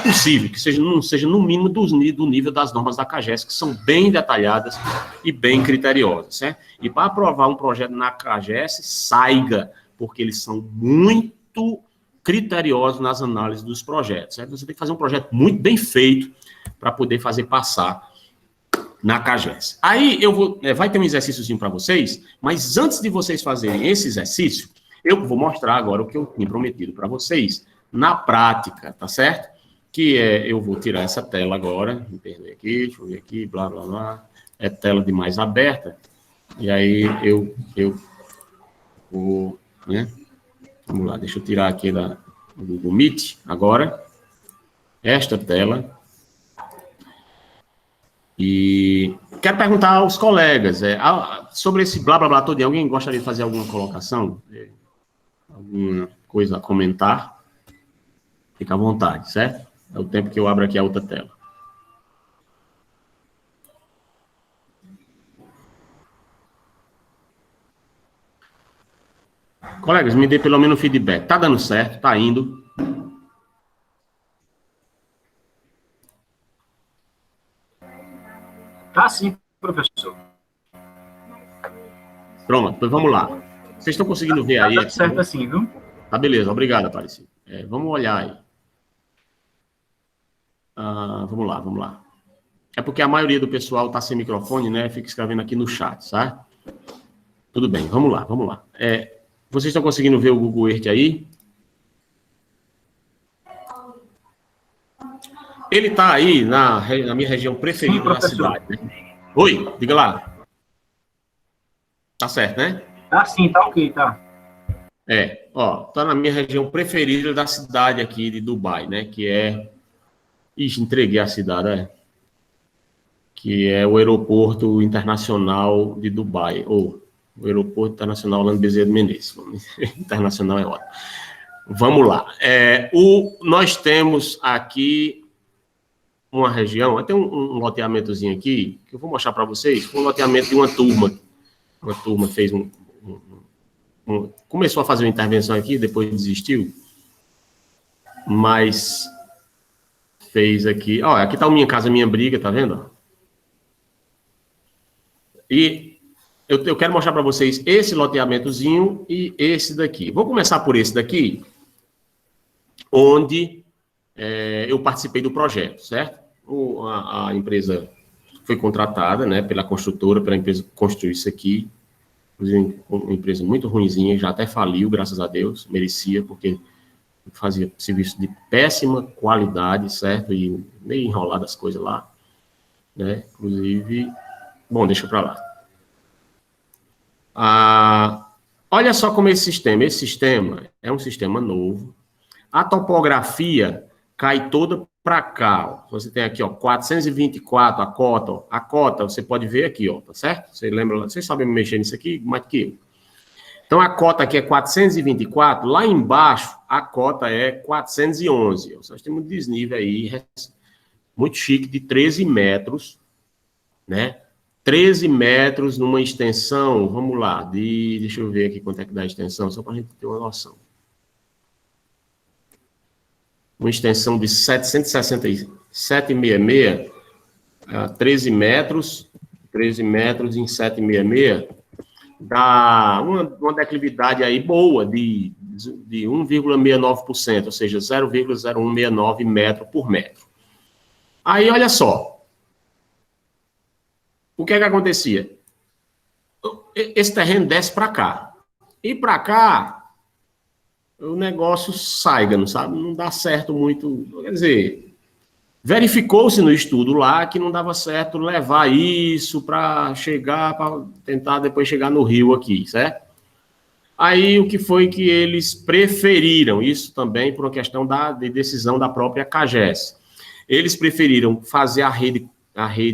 possível que não seja no mínimo do nível das normas da CAGES, que são bem detalhadas e bem criteriosas, certo? E para aprovar um projeto na CAGES, saiba, porque eles são muito criteriosos nas análises dos projetos, certo? Você tem que fazer um projeto muito bem feito para poder fazer passar na CAGES. Aí vai ter um exercíciozinho para vocês, mas antes de vocês fazerem esse exercício, eu vou mostrar agora o que eu tinha prometido para vocês na prática, tá certo? Eu vou tirar essa tela agora, me perdoe aqui, deixa eu ver aqui, blá, blá, blá, é tela demais aberta, e aí eu vou, né? Vamos lá, deixa eu tirar aqui do Google Meet agora, esta tela, e quero perguntar aos colegas, sobre esse blá, blá, blá todo dia, alguém gostaria de fazer alguma colocação? Alguma coisa a comentar? Fica à vontade, certo? É o tempo que eu abro aqui a outra tela. Colegas, me dê pelo menos um feedback. Tá dando certo? Tá indo? Tá sim, professor. Pronto, então vamos lá. Vocês estão conseguindo ver aí? Tá certo assim, viu? Tá, beleza. Obrigado, Aparecido. Vamos olhar aí. Vamos lá. É porque a maioria do pessoal tá sem microfone, né? Fica escrevendo aqui no chat, sabe? Tudo bem, vamos lá. Vocês estão conseguindo ver o Google Earth aí? Ele está aí na minha região preferida da cidade. Né? Oi, diga lá. Tá certo, né? Tá sim, tá ok, tá. Tá na minha região preferida da cidade aqui de Dubai, né? Que é... Ixi, entreguei a cidade, que é o Aeroporto Internacional de Dubai, ou o Aeroporto Internacional Orlando Bezerra de Menezes. Internacional é ótimo. Vamos lá. Nós temos aqui uma região, tem um loteamentozinho aqui, que eu vou mostrar para vocês, um loteamento de uma turma. Uma turma fez começou a fazer uma intervenção aqui, depois desistiu, mas fez aqui... aqui está o Minha Casa Minha Briga, tá vendo? E eu quero mostrar para vocês esse loteamentozinho e esse daqui. Vou começar por esse daqui, onde eu participei do projeto, certo? A empresa foi contratada, né, pela construtora, pela empresa que construiu isso aqui. Inclusive, uma empresa muito ruinzinha, já até faliu, graças a Deus, merecia, porque fazia serviço de péssima qualidade, certo? E meio enrolado as coisas lá, né? Inclusive, bom, deixa para lá. Olha só como esse sistema é um sistema novo. A topografia cai toda para cá, ó. Você tem aqui, ó, 424, a cota, você pode ver aqui, ó, tá certo? Você lembra, vocês sabem mexer nisso aqui mais do que eu. Então, a cota aqui é 424, lá embaixo, a cota é 411. Nós temos um desnível aí, muito chique, de 13 metros, né? 13 metros numa extensão, vamos lá, deixa eu ver aqui quanto é que dá a extensão, só para a gente ter uma noção. Uma extensão de 766, 13 metros em 766, dá uma declividade aí boa de 1,69%, ou seja, 0,0169 metro por metro. Aí, olha só. O que é que acontecia? Esse terreno desce para cá. E para cá, o negócio saiga, não sabe? Não dá certo muito. Quer dizer, verificou-se no estudo lá que não dava certo levar isso para tentar depois chegar no rio aqui, certo? Aí o que foi que eles preferiram, isso também por uma questão de decisão da própria CAGES. Eles preferiram fazer a rede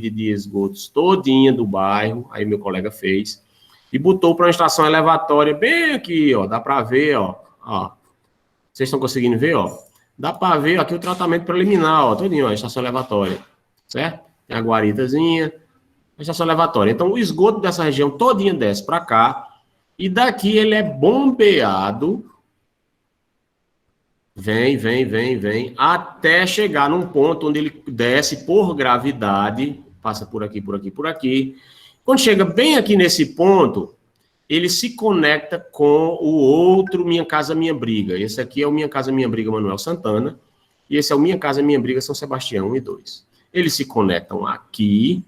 de esgotos todinha do bairro, aí meu colega fez, e botou para uma estação elevatória bem aqui, ó, dá para ver, ó. Vocês estão conseguindo ver, ó? Dá para ver aqui o tratamento preliminar, ó, todinho, ó, a estação elevatória, certo? Tem a guaritazinha, a estação elevatória. Então, o esgoto dessa região todinha desce para cá, e daqui ele é bombeado, vem, até chegar num ponto onde ele desce por gravidade, passa por aqui, por aqui, por aqui. Quando chega bem aqui nesse ponto, ele se conecta com o outro Minha Casa Minha Briga. Esse aqui é o Minha Casa Minha Briga Manuel Santana, e esse é o Minha Casa Minha Briga São Sebastião 1 e 2. Eles se conectam aqui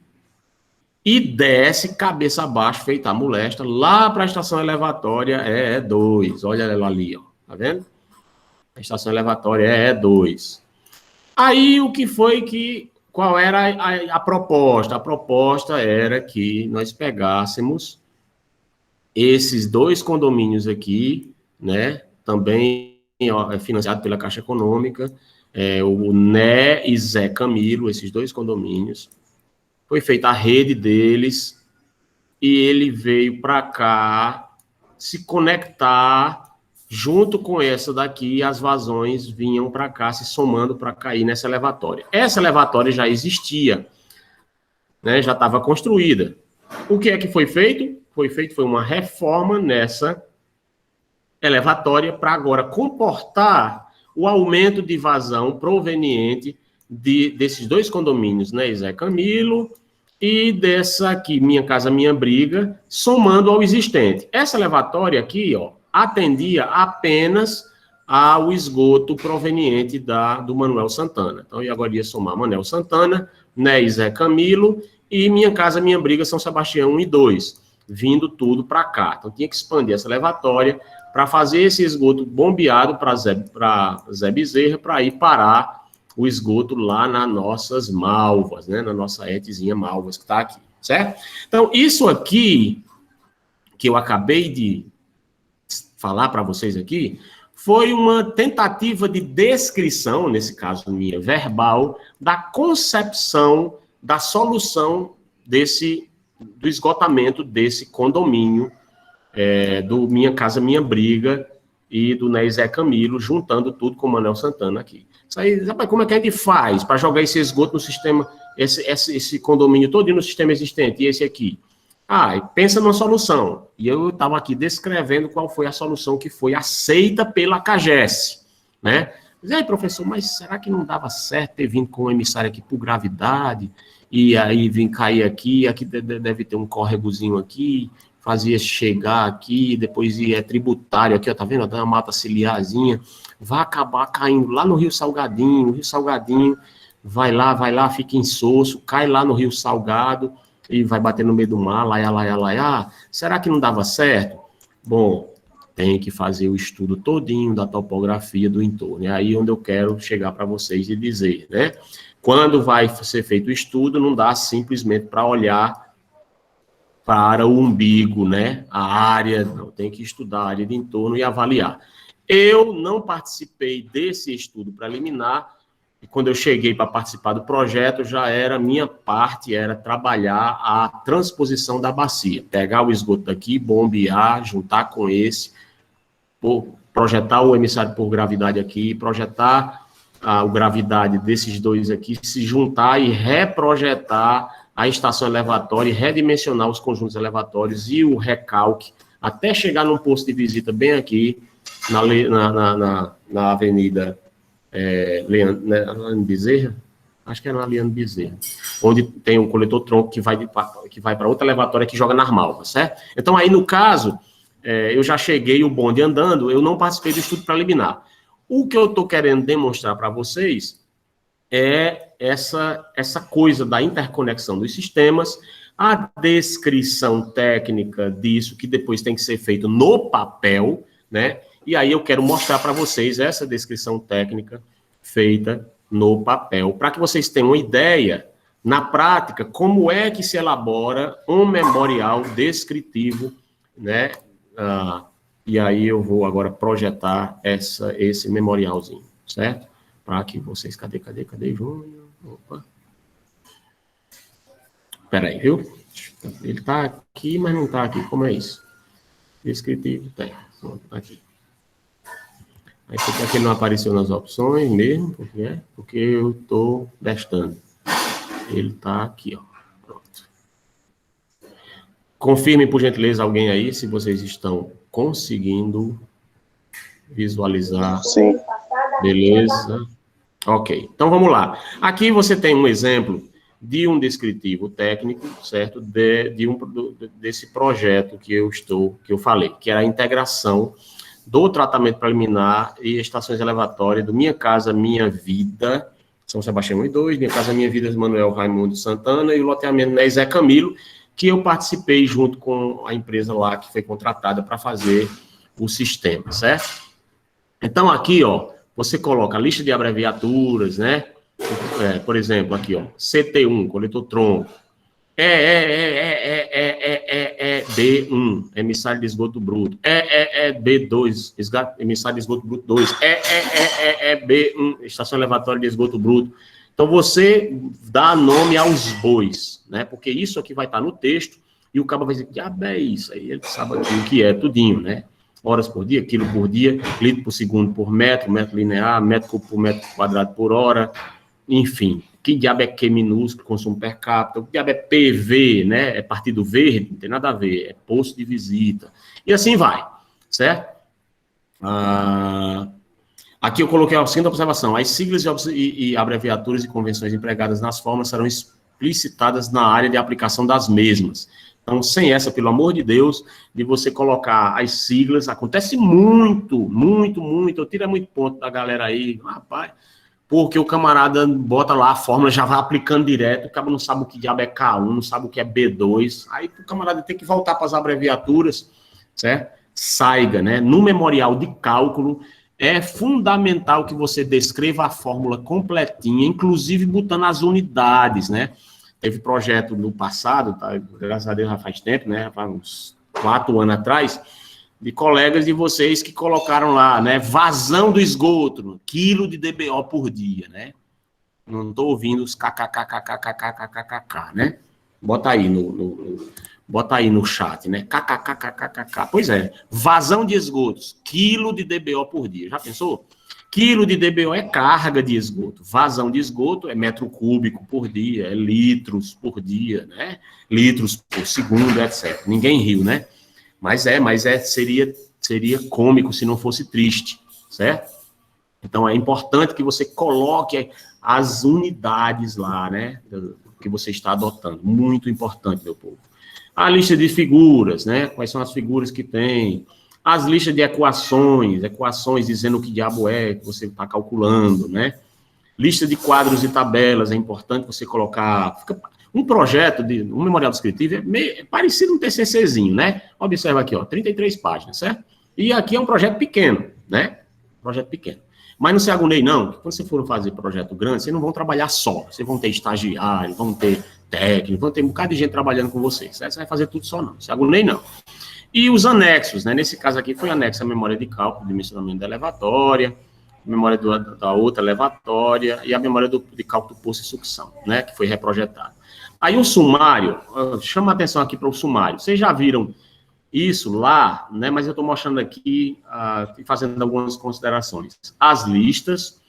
e desce cabeça abaixo, feita a molesta, lá para a estação elevatória E2. Olha ela ali, ó. Tá vendo? A estação elevatória é E2. Aí, qual era a proposta? A proposta era que nós pegássemos esses dois condomínios aqui, né, também financiado pela Caixa Econômica, o Né e Zé Camilo, esses dois condomínios, foi feita a rede deles, e ele veio para cá se conectar junto com essa daqui, as vazões vinham para cá, se somando para cair nessa elevatória. Essa elevatória já existia, né, já estava construída. O que é que foi feito? Foi uma reforma nessa elevatória para agora comportar o aumento de vazão proveniente desses dois condomínios, né, Zé Camilo, e dessa aqui, Minha Casa Minha Briga, somando ao existente. Essa elevatória aqui, ó, atendia apenas ao esgoto proveniente do Manuel Santana. Então, eu agora ia somar Manuel Santana, né, Zé Camilo, e Minha Casa Minha Briga São Sebastião 1 e 2, vindo tudo para cá. Então, tinha que expandir essa elevatória para fazer esse esgoto bombeado para Zé Bezerra, para ir parar o esgoto lá nas nossas malvas, né, na nossa etezinha malvas que está aqui, certo? Então, isso aqui que eu acabei de falar para vocês aqui, foi uma tentativa de descrição, nesse caso minha, verbal, da concepção da solução do esgotamento desse condomínio, do Minha Casa Minha Briga e do Ney Zé Camilo, juntando tudo com o Manuel Santana aqui. Isso aí, rapaz, como é que a gente faz para jogar esse esgoto no sistema, esse condomínio todo no sistema existente, e esse aqui? Pensa numa solução. E eu estava aqui descrevendo qual foi a solução que foi aceita pela CAGES, né? Mas aí, professor, mas será que não dava certo ter vindo com o emissário aqui por gravidade, e aí vir cair aqui deve ter um córregozinho aqui, fazia chegar aqui, depois é tributário aqui, ó, tá vendo? Dá uma mata ciliarzinha, vai acabar caindo lá no Rio Salgadinho, o Rio Salgadinho vai lá, fica insosso, cai lá no Rio Salgado, e vai bater no meio do mar, lá. Será que não dava certo? Bom, tem que fazer o estudo todinho da topografia do entorno. É aí onde eu quero chegar para vocês e dizer, né? Quando vai ser feito o estudo, não dá simplesmente para olhar para o umbigo, né? A área, não, tem que estudar a área de entorno e avaliar. Eu não participei desse estudo preliminar, e quando eu cheguei para participar do projeto, já era minha parte, era trabalhar a transposição da bacia. Pegar o esgoto daqui, bombear, juntar com esse, projetar o emissário por gravidade aqui, projetar a gravidade desses dois aqui, se juntar e reprojetar a estação elevatória e redimensionar os conjuntos elevatórios e o recalque, até chegar num posto de visita bem aqui, na avenida... Leandro Bezerra, acho que é na Leandro Bezerra, onde tem um coletor-tronco que vai para outra elevatória que joga nas Malvas, certo? Então, aí, no caso, eu já cheguei o bonde andando, eu não participei do estudo preliminar. O que eu estou querendo demonstrar para vocês é essa coisa da interconexão dos sistemas, a descrição técnica disso, que depois tem que ser feito no papel, né? E aí eu quero mostrar para vocês essa descrição técnica feita no papel, para que vocês tenham uma ideia, na prática, como é que se elabora um memorial descritivo, né? E aí eu vou agora projetar esse memorialzinho, certo? Para que vocês... Cadê, Júnior? Opa. Espera aí, viu? Ele está aqui, mas não está aqui. Como é isso? Descritivo, tem. Tá aqui. Aí porque aqui não apareceu nas opções mesmo, porque eu estou testando. Ele está aqui, ó. Pronto. Confirme, por gentileza, alguém aí, se vocês estão conseguindo visualizar. Sim. Beleza. Ok, então vamos lá. Aqui você tem um exemplo de um descritivo técnico, certo? Desse projeto que eu falei, que era a integração do tratamento preliminar e estações elevatórias do Minha Casa Minha Vida, São Sebastião 1 e 2, Minha Casa Minha Vida, Manuel Raimundo Santana, e o loteamento Ney Zé Camilo, que eu participei junto com a empresa lá que foi contratada para fazer o sistema, certo? Então, aqui, ó, você coloca a lista de abreviaturas, né? Por exemplo, aqui, ó, CT1, coletor-tronco, B1, emissário de esgoto bruto, B2, emissário de esgoto bruto 2, B1, estação elevatória de esgoto bruto. Então, você dá nome aos bois, né? Porque isso aqui vai estar no texto e o cabo vai dizer, que é isso? Aí ele sabe aqui o que é, tudinho, né? Horas por dia, quilo por dia, litro por segundo por metro, metro linear, metro cúbico por metro quadrado por hora, enfim. Que diabo é Q minúsculo, consumo per capita, que diabo é PV, né? É partido verde, não tem nada a ver, é posto de visita. E assim vai, certo? Aqui eu coloquei a seguinte observação: as siglas e abreviaturas e convenções empregadas nas formas serão explicitadas na área de aplicação das mesmas. Então, sem essa, pelo amor de Deus, de você colocar as siglas, acontece muito, eu tiro muito ponto da galera aí, rapaz, porque o camarada bota lá a fórmula, já vai aplicando direto, o cara não sabe o que diabo é K1, não sabe o que é B2, aí o camarada tem que voltar para as abreviaturas, certo? Saiga, né? No memorial de cálculo, é fundamental que você descreva a fórmula completinha, inclusive botando as unidades, né? Teve projeto no passado, tá? Graças a Deus já faz tempo, né? Faz uns 4 anos atrás, de colegas de vocês que colocaram lá, né? Vazão do esgoto, quilo de DBO por dia, né? Não estou ouvindo os kkkkkkkkkkk, né? Bota aí bota aí no chat, né? Kkkkkkk. Pois é, vazão de esgotos, quilo de DBO por dia. Já pensou? Quilo de DBO é carga de esgoto. Vazão de esgoto é metro cúbico por dia, é litros por dia, né? Litros por segundo, etc. Ninguém riu, né? Mas seria cômico se não fosse triste, certo? Então, é importante que você coloque as unidades lá, né? Que você está adotando. Muito importante, meu povo. A lista de figuras, né? Quais são as figuras que tem? As listas de equações dizendo o que diabo é que você está calculando, né? Lista de quadros e tabelas, é importante você colocar. Um projeto, um memorial descritivo é parecido um TCCzinho, né? Observa aqui, ó, 33 páginas, certo? E aqui é um projeto pequeno, né? Projeto pequeno. Mas não se agonie, não. Quando você for fazer projeto grande, vocês não vão trabalhar só. Vocês vão ter estagiário, vão ter técnico, vão ter um bocado de gente trabalhando com vocês. Certo? Você vai fazer tudo só, não. Não se agonie, não. E os anexos, né? Nesse caso aqui foi anexo a memória de cálculo, dimensionamento da elevatória, memória da outra elevatória e a memória de cálculo do poço e sucção, né? Que foi reprojetado. Aí o sumário, chama a atenção aqui para o sumário. Vocês já viram isso lá, né? Mas eu estou mostrando aqui, fazendo algumas considerações. As listas.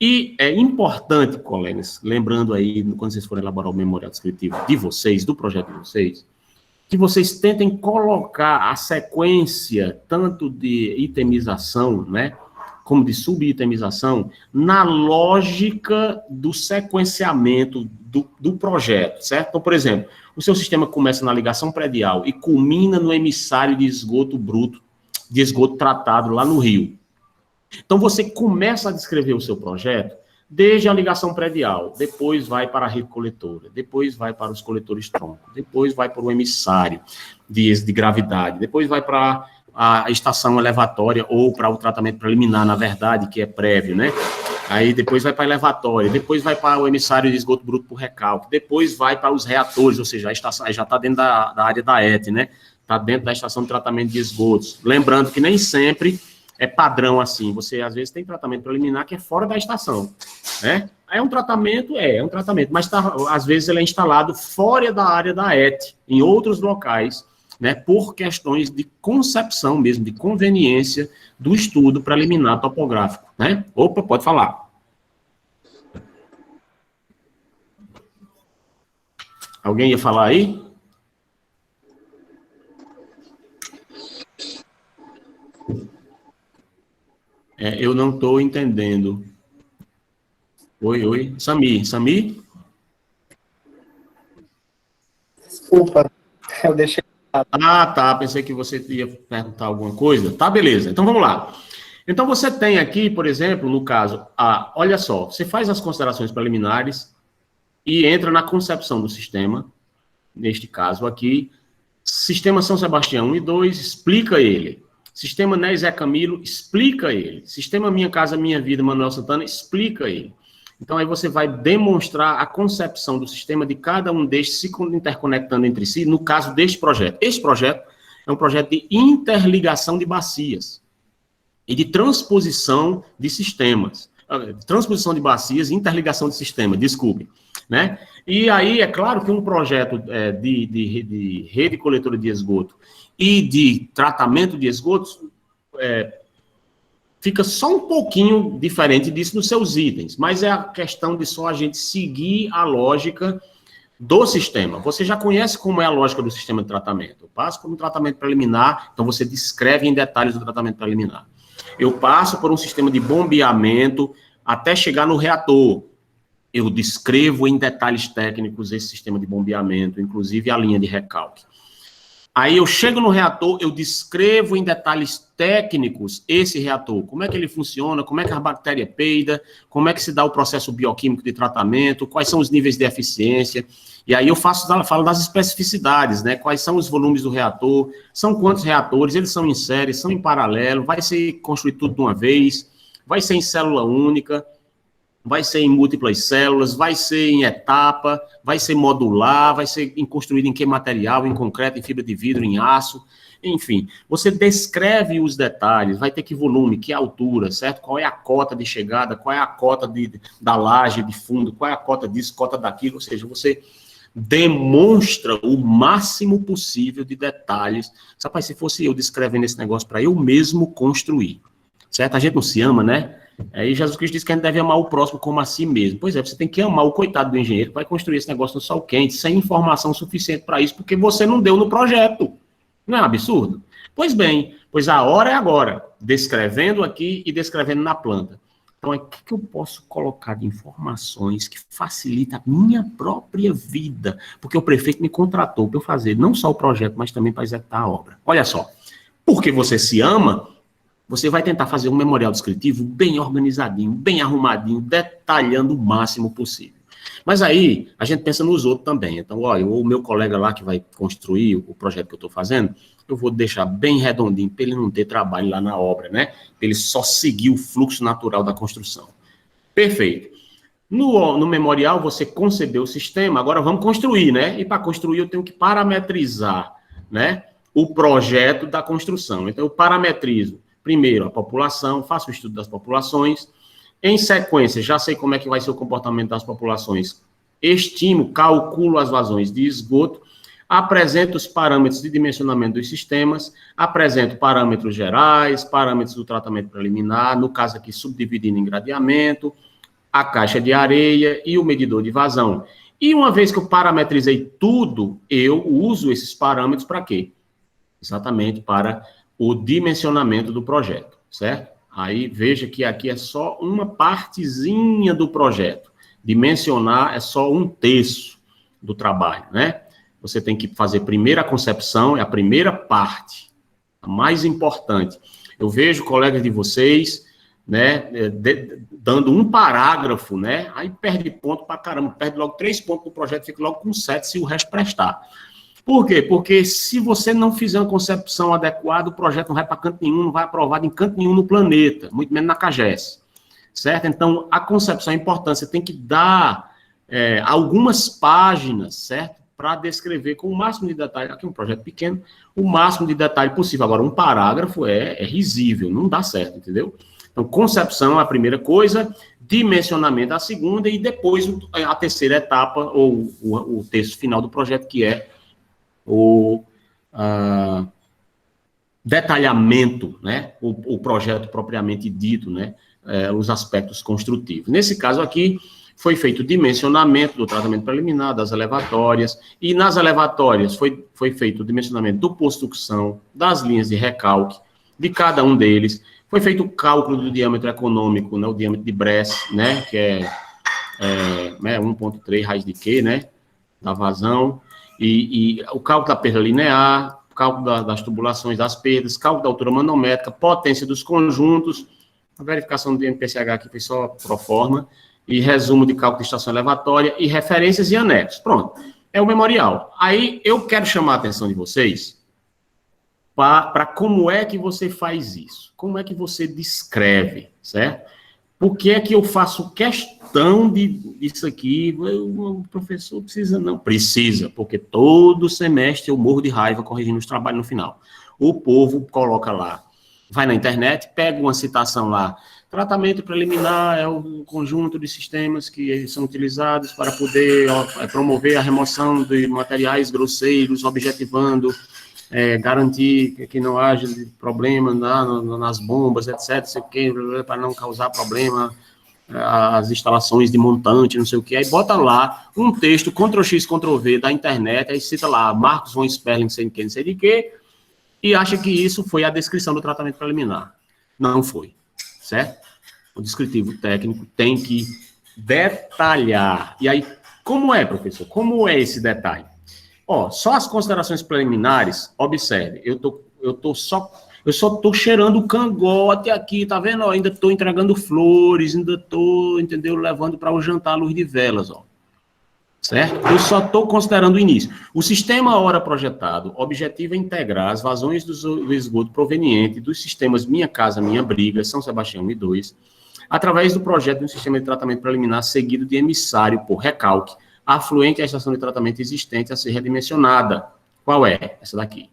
E é importante, colegas, lembrando aí, quando vocês forem elaborar o memorial descritivo de vocês, do projeto de vocês, que vocês tentem colocar a sequência, tanto de itemização, né, como de subitemização, na lógica do sequenciamento do projeto, certo? Então, por exemplo, o seu sistema começa na ligação predial e culmina no emissário de esgoto bruto, de esgoto tratado lá no rio. Então, você começa a descrever o seu projeto desde a ligação predial, depois vai para a rede coletora, depois vai para os coletores tronco, depois vai para o emissário de gravidade, depois vai para a estação elevatória ou para o tratamento preliminar, na verdade, que é prévio, né? Aí depois vai para a elevatória, depois vai para o emissário de esgoto bruto por recalque, depois vai para os reatores, ou seja, a estação já está dentro da área da ET, né? Está dentro da estação de tratamento de esgotos. Lembrando que nem sempre é padrão assim, você às vezes tem tratamento preliminar que é fora da estação, né? É um tratamento, mas às vezes ele é instalado fora da área da ET, em outros locais, né, por questões de concepção mesmo, de conveniência do estudo preliminar topográfico, né? Opa, pode falar. Alguém ia falar aí? Eu não estou entendendo. Oi. Sami? Desculpa, eu deixei. Ah, tá. Pensei que você ia perguntar alguma coisa. Tá, beleza. Então, vamos lá. Então, você tem aqui, por exemplo, no caso, olha só, você faz as considerações preliminares e entra na concepção do sistema, neste caso aqui, sistema São Sebastião 1 e 2, explica ele. Sistema Né Zé Camilo, explica ele. Sistema Minha Casa Minha Vida, Manuel Santana, explica ele. Então, aí você vai demonstrar a concepção do sistema de cada um destes se interconectando entre si, no caso deste projeto. Este projeto é um projeto de interligação de bacias e de transposição de sistemas. Transposição de bacias e interligação de sistema, desculpe. Né? E aí, é claro que um projeto de rede coletora de esgoto e de tratamento de esgotos fica só um pouquinho diferente disso nos seus itens, mas é a questão de só a gente seguir a lógica do sistema. Você já conhece como é a lógica do sistema de tratamento. Eu passo por um tratamento preliminar, então você descreve em detalhes o tratamento preliminar. Eu passo por um sistema de bombeamento até chegar no reator. Eu descrevo em detalhes técnicos esse sistema de bombeamento, inclusive a linha de recalque. Aí eu chego no reator, eu descrevo em detalhes técnicos esse reator, como é que ele funciona, como é que a bactéria peida, como é que se dá o processo bioquímico de tratamento, quais são os níveis de eficiência, e aí eu falo das especificidades, né, quais são os volumes do reator, são quantos reatores, eles são em série, são em paralelo, vai ser construído tudo de uma vez, vai ser em célula única, vai ser em múltiplas células, vai ser em etapa, vai ser modular, vai ser construído em que material, em concreto, em fibra de vidro, em aço, enfim. Você descreve os detalhes, vai ter que volume, que altura, certo? Qual é a cota de chegada, qual é a cota da laje de fundo, qual é a cota disso, cota daquilo, ou seja, você demonstra o máximo possível de detalhes. Rapaz, se fosse eu descrevendo esse negócio para eu mesmo construir, certo? A gente não se ama, né? Aí Jesus Cristo disse que a gente deve amar o próximo como a si mesmo. Pois é, você tem que amar o coitado do engenheiro que vai construir esse negócio no sol quente, sem informação suficiente para isso, porque você não deu no projeto. Não é um absurdo? Pois bem, pois a hora é agora, descrevendo aqui e descrevendo na planta. Então, o que eu posso colocar de informações que facilita a minha própria vida? Porque o prefeito me contratou para eu fazer não só o projeto, mas também para executar a obra. Olha só, porque você se ama, você vai tentar fazer um memorial descritivo bem organizadinho, bem arrumadinho, detalhando o máximo possível. Mas aí, a gente pensa nos outros também. Então, olha, o meu colega lá que vai construir o projeto que eu estou fazendo, eu vou deixar bem redondinho, para ele não ter trabalho lá na obra, né? Para ele só seguir o fluxo natural da construção. Perfeito. No memorial, você concebeu o sistema, agora vamos construir, né? E para construir, eu tenho que parametrizar, né, o projeto da construção. Então, eu parametrizo primeiro a população, faço o estudo das populações. Em sequência, já sei como é que vai ser o comportamento das populações. Estimo, calculo as vazões de esgoto, apresento os parâmetros de dimensionamento dos sistemas, apresento parâmetros gerais, parâmetros do tratamento preliminar, no caso aqui subdividindo em gradeamento, a caixa de areia e o medidor de vazão. E uma vez que eu parametrizei tudo, eu uso esses parâmetros para quê? Exatamente para o dimensionamento do projeto, certo? Aí veja que aqui é só uma partezinha do projeto. Dimensionar é só um terço do trabalho, né? Você tem que fazer primeiro a concepção, é a primeira parte, a mais importante. Eu vejo colegas de vocês, né, dando um parágrafo, né? Aí perde ponto pra caramba, perde logo 3 pontos do projeto, fica logo com 7 se o resto prestar. Por quê? Porque se você não fizer uma concepção adequada, o projeto não vai para canto nenhum, não vai aprovado em canto nenhum no planeta, muito menos na CAGES, certo? Então, a concepção é importante, você tem que dar algumas páginas, certo? Para descrever com o máximo de detalhe, aqui é um projeto pequeno, o máximo de detalhe possível. Agora, um parágrafo é risível, não dá certo, entendeu? Então, concepção é a primeira coisa, dimensionamento a segunda, e depois a terceira etapa, ou o terço final do projeto, que é o detalhamento, né, o projeto propriamente dito, né, os aspectos construtivos. Nesse caso aqui, foi feito o dimensionamento do tratamento preliminar, das elevatórias, e nas elevatórias foi feito o dimensionamento do posto sucção, das linhas de recalque, de cada um deles, foi feito o cálculo do diâmetro econômico, né, o diâmetro de Bress, né, que é 1,3 raiz de Q, né, da vazão, e o cálculo da perda linear, cálculo das tubulações das perdas, cálculo da altura manométrica, potência dos conjuntos, a verificação do MPCH aqui foi só pro forma, e resumo de cálculo de estação elevatória, e referências e anexos. Pronto, é o memorial. Aí eu quero chamar a atenção de vocês para como é que você faz isso, como é que você descreve, certo? Por que é que eu faço questão disso aqui? O professor precisa, não precisa, porque todo semestre eu morro de raiva corrigindo os trabalhos no final. O povo coloca lá, vai na internet, pega uma citação lá, tratamento preliminar é o conjunto de sistemas que são utilizados para poder promover a remoção de materiais grosseiros, objetivando, garantir que não haja problema nas bombas, etc., para não causar problema às instalações de montante, não sei o que. Aí bota lá um texto, Ctrl+X, Ctrl+V da internet, aí cita lá, Marcos von Sperling, não sei de quê, e acha que isso foi a descrição do tratamento preliminar. Não foi, certo? O descritivo técnico tem que detalhar. E aí, como é, professor? Como é esse detalhe? Ó, só as considerações preliminares, observe, eu só estou cheirando o cangote aqui, tá vendo? Ó, ainda estou entregando flores, ainda estou, entendeu, levando para o jantar à luz de velas, ó. Certo? Eu só estou considerando o início. O sistema hora projetado, objetivo é integrar as vazões do esgoto proveniente dos sistemas Minha Casa Minha Briga, São Sebastião e 2, através do projeto de um sistema de tratamento preliminar seguido de emissário por recalque, afluente à estação de tratamento existente a ser redimensionada. Qual é? Essa daqui.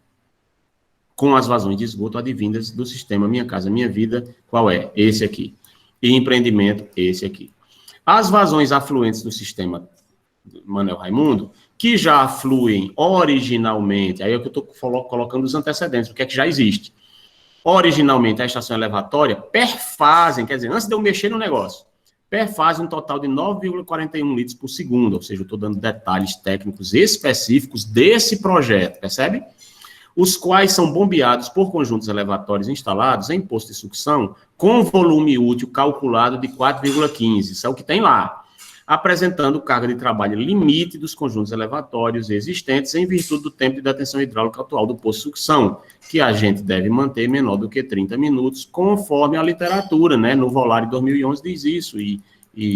Com as vazões de esgoto advindas do sistema Minha Casa Minha Vida, qual é? Esse aqui. E empreendimento, esse aqui. As vazões afluentes do sistema Manuel Raimundo, que já fluem originalmente, aí é que eu estou colocando os antecedentes, o que é que já existe. Originalmente, a estação elevatória perfazem, quer dizer, antes de eu mexer no negócio, perfazem um total de 9,41 litros por segundo, ou seja, eu estou dando detalhes técnicos específicos desse projeto, percebe? Os quais são bombeados por conjuntos elevatórios instalados em posto de sucção com volume útil calculado de 4,15, isso é o que tem lá, apresentando carga de trabalho limite dos conjuntos elevatórios existentes em virtude do tempo de detenção hidráulica atual do posto de sucção, que a gente deve manter menor do que 30 minutos, conforme a literatura, né? No Volare 2011 diz isso, e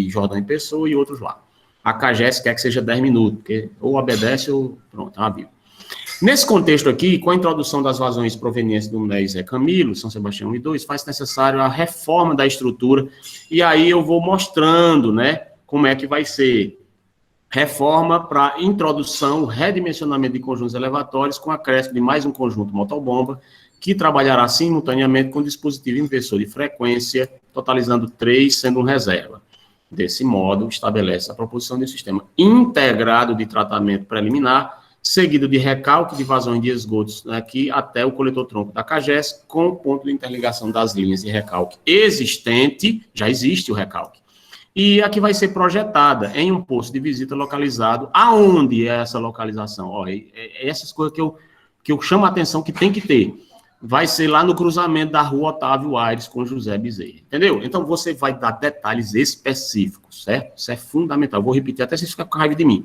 Jordão e Pessoa e outros lá. A CAGES quer que seja 10 minutos, porque ou obedece ou pronto, é uma Bíblia. Nesse contexto aqui, com a introdução das vazões provenientes do NES Zé Camilo, São Sebastião e 2, faz necessário a reforma da estrutura, e aí eu vou mostrando, né, como é que vai ser. Reforma para introdução, redimensionamento de conjuntos elevatórios com acréscimo de mais um conjunto motobomba, que trabalhará simultaneamente com dispositivo inversor de frequência, totalizando 3, sendo um reserva. Desse modo, estabelece a proposição de um sistema integrado de tratamento preliminar, seguido de recalque de vazões de esgotos aqui até o coletor-tronco da CAGES, com o ponto de interligação das linhas de recalque existente, já existe o recalque, e a que vai ser projetada em um posto de visita localizado. Aonde é essa localização? Ó, essas coisas que eu chamo a atenção que tem que ter. Vai ser lá no cruzamento da rua Otávio Aires com José Bezerra, entendeu? Então, você vai dar detalhes específicos, certo? Isso é fundamental. Eu vou repetir até vocês ficarem com raiva de mim.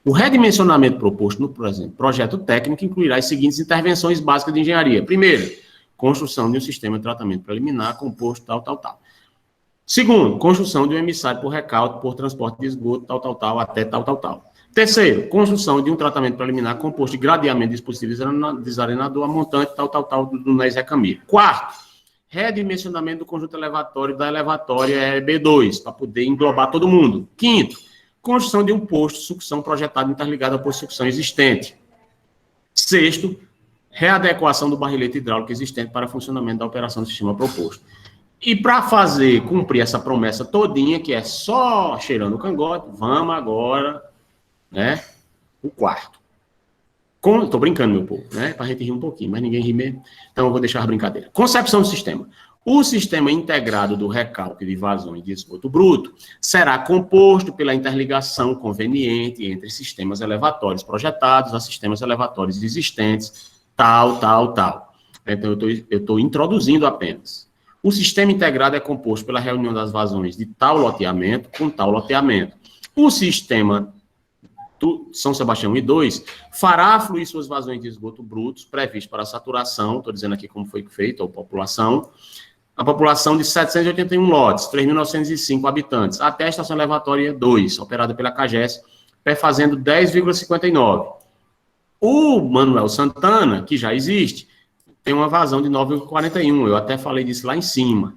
O redimensionamento proposto no, por exemplo, projeto técnico incluirá as seguintes intervenções básicas de engenharia. Primeiro, construção de um sistema de tratamento preliminar composto tal. Segundo, construção de um emissário por recalque, por transporte de esgoto, até tal. Terceiro, construção de um tratamento preliminar composto de gradeamento de dispositivo desarenador a montante, do NES Zé Camilo. Quarto, redimensionamento do conjunto elevatório da elevatória B2, para poder englobar todo mundo. Quinto, construção de um posto de sucção projetado interligado ao posto de sucção existente. Sexto, readequação do barrilete hidráulico existente para funcionamento da operação do sistema proposto. E para cumprir essa promessa todinha, que é só cheirando o cangote, vamos agora, né, o quarto. Estou brincando, meu povo, né, para a gente rir um pouquinho, mas ninguém ri mesmo, então eu vou deixar a brincadeira. Concepção do sistema. O sistema integrado do recalque de vazões de esgoto bruto será composto pela interligação conveniente entre sistemas elevatórios projetados a sistemas elevatórios existentes, tal. Então, eu estou introduzindo apenas. O sistema integrado é composto pela reunião das vazões de tal loteamento com tal loteamento. O sistema do São Sebastião e 2 fará fluir suas vazões de esgoto brutos previstas para a saturação, estou dizendo aqui como foi feito, a população de 781 lotes, 3.905 habitantes, até a estação elevatória 2, operada pela CAGES, perfazendo 10,59. O Manuel Santana, que já existe, tem uma vazão de 9,41, eu até falei disso lá em cima.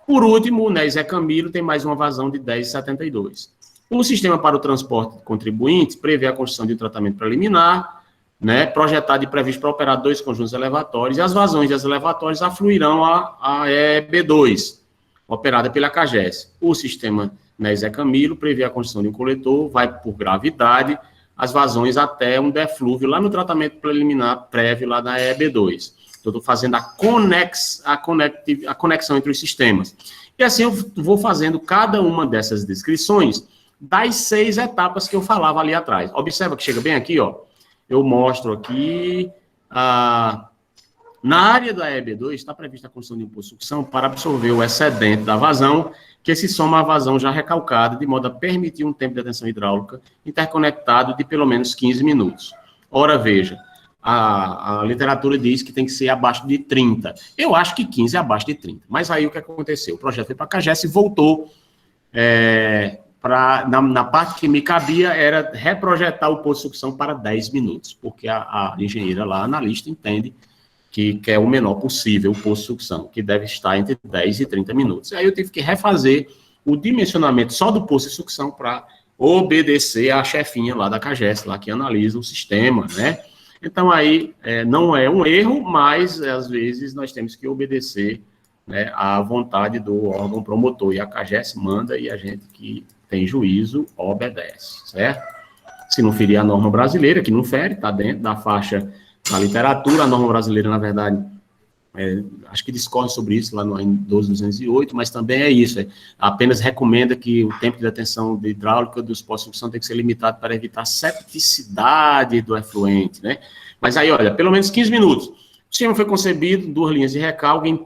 Por último, o NES Zé Camilo tem mais uma vazão de 10,72. O sistema para o transporte de contribuintes prevê a construção de um tratamento preliminar, né, projetado e previsto para operar 2 conjuntos elevatórios, e as vazões das elevatórias afluirão a EB2, operada pela CAGES. O sistema NES Zé Camilo prevê a construção de um coletor, vai por gravidade, as vazões até um deflúvio lá no tratamento preliminar prévio lá da EB2. Então, eu estou fazendo a conexão entre os sistemas. E assim eu vou fazendo cada uma dessas descrições das 6 etapas que eu falava ali atrás. Observa que chega bem aqui, ó. Eu mostro aqui, na área da EB2 está prevista a construção de um posto de sucção para absorver o excedente da vazão, que se soma à vazão já recalcada, de modo a permitir um tempo de detenção hidráulica interconectado de pelo menos 15 minutos. Ora, veja, a literatura diz que tem que ser abaixo de 30. Eu acho que 15 é abaixo de 30. Mas aí o que aconteceu? O projeto foi para a CAGES e voltou na parte que me cabia era reprojetar o posto de sucção para 10 minutos, porque a engenheira lá, analista, entende que é o menor possível, o poço de sucção, que deve estar entre 10 e 30 minutos. Aí eu tive que refazer o dimensionamento só do poço de sucção para obedecer à chefinha lá da CAGES, lá que analisa o sistema, né? Então, aí, não é um erro, mas, às vezes, nós temos que obedecer, né, à vontade do órgão promotor, e a CAGES manda, e a gente que tem juízo obedece, certo? Se não ferir a norma brasileira, que não fere, está dentro da faixa da literatura, a norma brasileira, na verdade, acho que discorre sobre isso lá no 12.208, mas também é isso, apenas recomenda que o tempo de detenção de hidráulica dos postos de sucção tem que ser limitado para evitar a septicidade do efluente, né? Mas aí, olha, pelo menos 15 minutos. O sistema foi concebido, 2 linhas de recalque,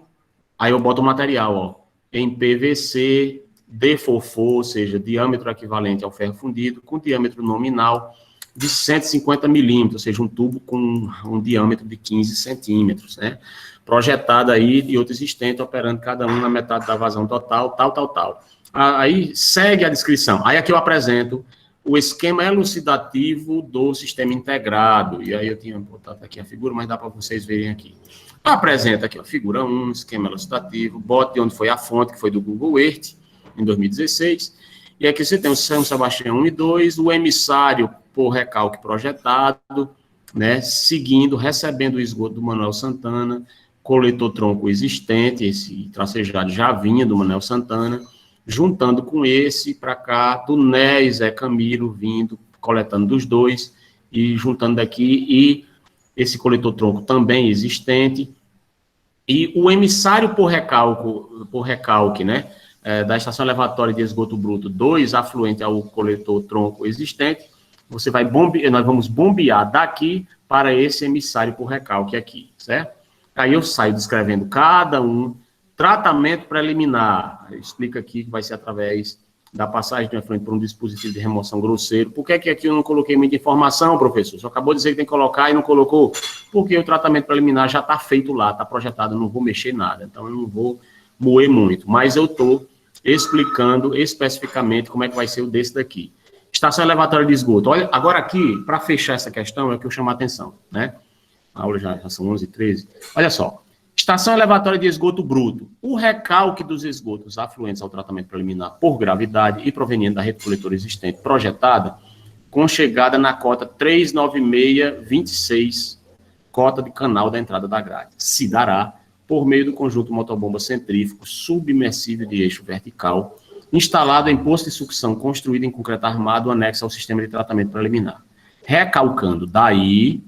aí eu boto o material, ó, em PVC, DFOFO, ou seja, diâmetro equivalente ao ferro fundido, com diâmetro nominal de 150 milímetros, ou seja, um tubo com um diâmetro de 15 centímetros, né? Projetado aí e outro existente, operando cada um na metade da vazão total, tal. Aí segue a descrição. Aí aqui eu apresento o esquema elucidativo do sistema integrado. E aí eu tinha botado aqui a figura, mas dá para vocês verem aqui. Apresenta aqui a figura 1, esquema elucidativo, bote onde foi a fonte, que foi do Google Earth, em 2016. E aqui você tem o São Sebastião 1 e 2, o emissário por recalque projetado, né, seguindo, recebendo o esgoto do Manuel Santana, coletor tronco existente, esse tracejado já vinha do Manuel Santana, juntando com esse para cá, do Né Zé Camilo, vindo, coletando dos dois, e juntando daqui, e esse coletor tronco também existente, e o emissário por recalque, né, da estação elevatória de esgoto bruto 2, afluente ao coletor tronco existente, nós vamos bombear daqui para esse emissário por recalque aqui, certo? Aí eu saio descrevendo cada um, tratamento preliminar, explica aqui que vai ser através da passagem do efluente por um dispositivo de remoção grosseiro. Por que aqui eu não coloquei muita informação, professor? Só acabou de dizer que tem que colocar e não colocou? Porque o tratamento preliminar já está feito lá, está projetado, eu não vou mexer nada, então eu não vou moer muito, mas eu estou explicando especificamente como é que vai ser o desse daqui. Estação elevatória de esgoto. Olha, agora aqui, para fechar essa questão, é o que eu chamo a atenção, né? A aula já são 11h13. Olha só. Estação elevatória de esgoto bruto. O recalque dos esgotos afluentes ao tratamento preliminar por gravidade e proveniente da rede coletora existente projetada, com chegada na cota 39626, cota de canal da entrada da grade. Se dará por meio do conjunto motobomba centrífugo submersível de eixo vertical, instalado em posto de sucção construído em concreto armado anexo ao sistema de tratamento preliminar. Recalcando daí,